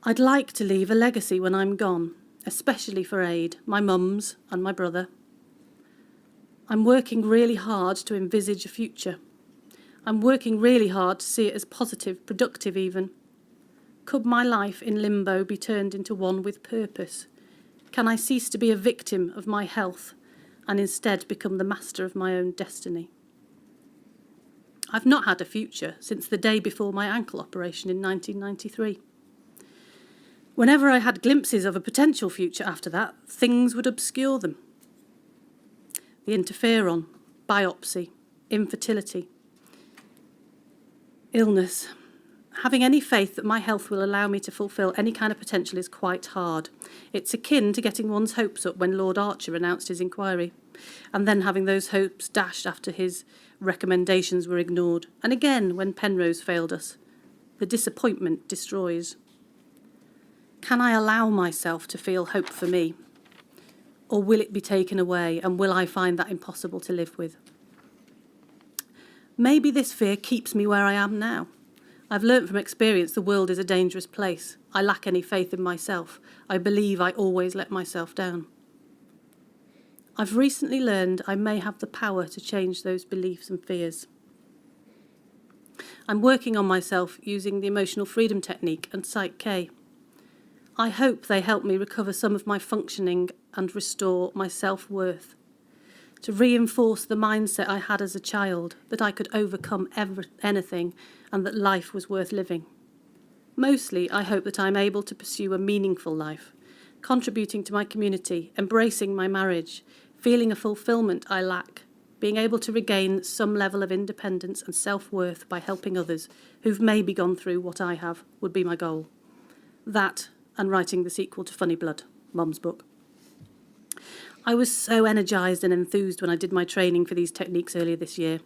I'd like to leave a legacy when I'm gone, especially for Aid, my mum's and my brother. I'm working really hard to envisage a future. I'm working really hard to see it as positive, productive even. Could my life in limbo be turned into one with purpose? Can I cease to be a victim of my health and instead become the master of my own destiny? I've not had a future since the day before my ankle operation in 1993. Whenever I had glimpses of a potential future after that, things would obscure them. The interferon, biopsy, infertility, illness. Having any faith that my health will allow me to fulfil any kind of potential is quite hard. It's akin to getting one's hopes up when Lord Archer announced his inquiry, and then having those hopes dashed after his recommendations were ignored, and again when Penrose failed us. The disappointment destroys. Can I allow myself to feel hope for me? Or will it be taken away, and will I find that impossible to live with? Maybe this fear keeps me where I am now. I've learnt from experience the world is a dangerous place. I lack any faith in myself. I believe I always let myself down. I've recently learned I may have the power to change those beliefs and fears. I'm working on myself using the emotional freedom technique and Psych K. I hope they help me recover some of my functioning and restore my self-worth, to reinforce the mindset I had as a child, that I could overcome anything and that life was worth living. Mostly, I hope that I'm able to pursue a meaningful life, contributing to my community, embracing my marriage, feeling a fulfilment I lack, being able to regain some level of independence and self-worth by helping others who've maybe gone through what I have would be my goal. That and writing the sequel to Funny Blood, Mum's book. I was so energised and enthused when I did my training for these techniques earlier this year,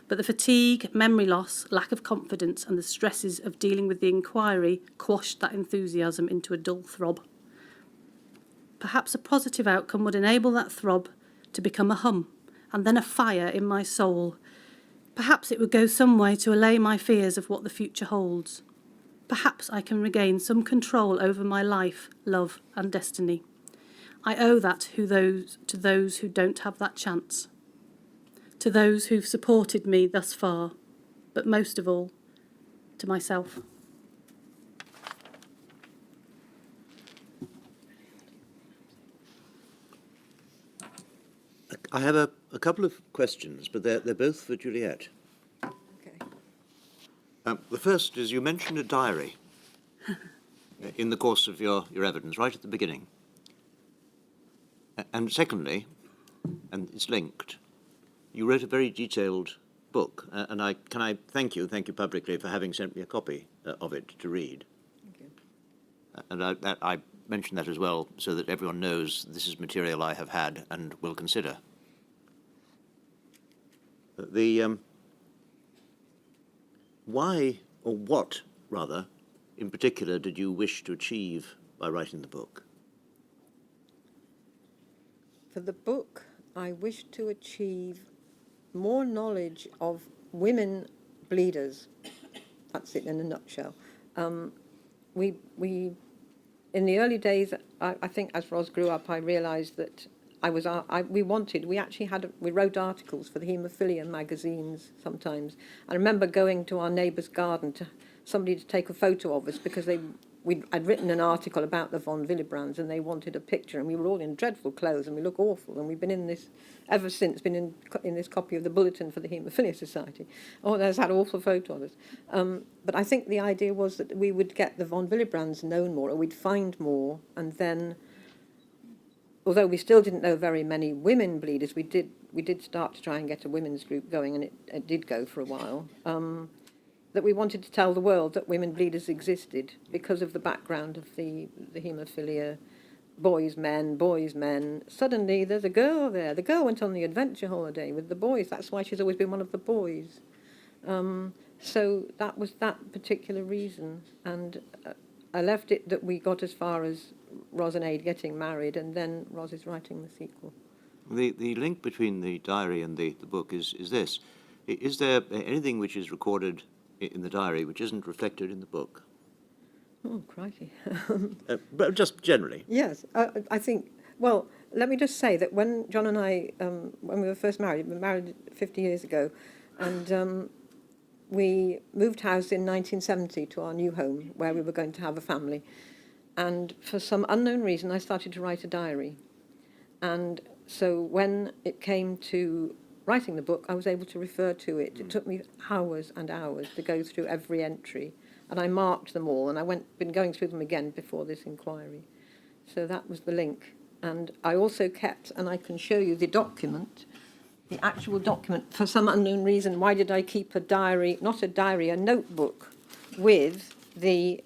but the fatigue, memory loss, lack of confidence and the stresses of dealing with the inquiry quashed that enthusiasm into a dull throb. Perhaps a positive outcome would enable that throb to become a hum and then a fire in my soul. Perhaps it would go some way to allay my fears of what the future holds. Perhaps I can regain some control over my life, love and destiny. I owe that to those who don't have that chance, to those who've supported me thus far, but most of all, to myself. I have a couple of questions, but they're both for Juliet. Okay. The first is, you mentioned a diary in the course of your evidence, right at the beginning. And secondly, and it's linked, you wrote a very detailed book, and can I thank you publicly for having sent me a copy of it to read. Thank you. And I mention that as well, so that everyone knows this is material I have had and will consider. Why, or what, rather, in particular, did you wish to achieve by writing the book? For the book, I wish to achieve more knowledge of women bleeders. That's it in a nutshell. We in the early days, I think as Ros grew up, I realised that we wrote articles for the haemophilia magazines sometimes. I remember going to our neighbour's garden to somebody to take a photo of us because I'd written an article about the von Willebrands and they wanted a picture, and we were all in dreadful clothes and we look awful, and we've been in this ever since, been in this copy of the bulletin for the Haemophilia Society. Oh, there's that awful photo of us. But I think the idea was that we would get the von Willebrands known more, or we'd find more, and then, although we still didn't know very many women bleeders, we did start to try and get a women's group going, and it did go for a while. That we wanted to tell the world that women bleeders existed because of the background of the haemophilia, boys, men. Suddenly there's a girl there. The girl went on the adventure holiday with the boys. That's why she's always been one of the boys. So that was that particular reason. And I left it that we got as far as Ros and Aid getting married, and then Ros is writing the sequel. The link between the diary and the book is this. Is there anything which is recorded in the diary which isn't reflected in the book? Oh, crikey. But just generally. Yes, I think, well, let me just say that when John and I, when we were first married, we were married 50 years ago, and we moved house in 1970 to our new home where we were going to have a family. And for some unknown reason, I started to write a diary. And so when it came to writing the book, I was able to refer to it. It took me hours and hours to go through every entry and I marked them all, and been going through them again before this inquiry. So that was the link. And I also kept, and I can show you the document, the actual document. For some unknown reason, why did I keep a diary, not a diary, a notebook with the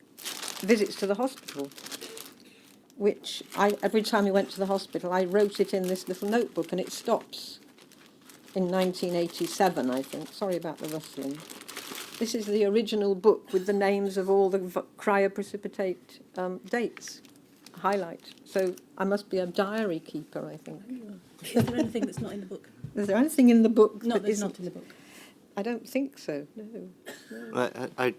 visits to the hospital, which every time we went to the hospital, I wrote it in this little notebook, and it stops in 1987, I think. Sorry about the rustling. This is the original book with the names of all the cryoprecipitate dates, highlight. So I must be a diary keeper, I think. Is there anything that's not in the book? Is there anything in the book No, that that's isn't? not in the book. I don't think so, no.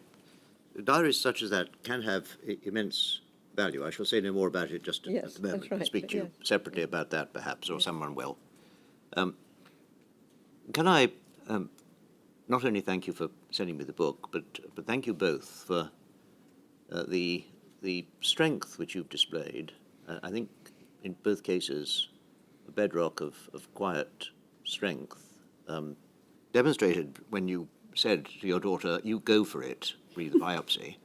Diaries such as that can have immense value. I shall say no more about it just Yes, at the moment. that's right, I'll speak to you yeah. separately about that, perhaps, or someone will. Can I not only thank you for sending me the book, but thank you both for the strength which you've displayed. I think in both cases, a bedrock of quiet strength, demonstrated when you said to your daughter, "You go for it, read the biopsy,"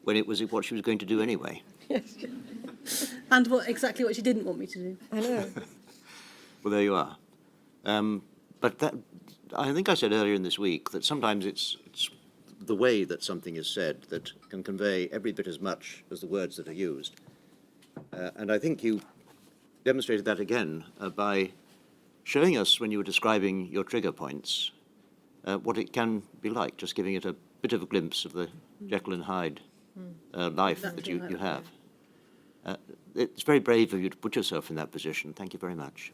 when it was what she was going to do anyway. Yes, And exactly what she didn't want me to do. I know. Well, there you are. But that, I think I said earlier in this week that sometimes it's the way that something is said that can convey every bit as much as the words that are used. And I think you demonstrated that again by showing us, when you were describing your trigger points, what it can be like, just giving it a bit of a glimpse of the Jekyll and Hyde life that you have. It's very brave of you to put yourself in that position. Thank you very much.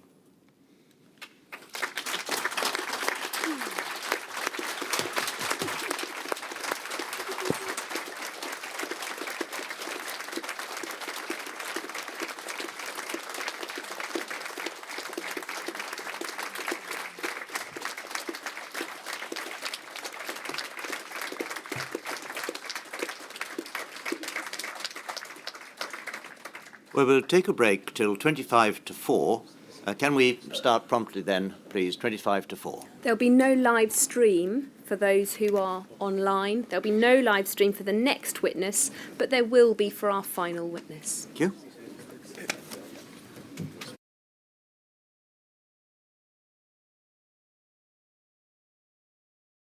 Well, we'll take a break till 25 to 4. Can we start promptly then, please? 25 to 4. There'll be no live stream for those who are online. There'll be no live stream for the next witness, but there will be for our final witness. Thank you.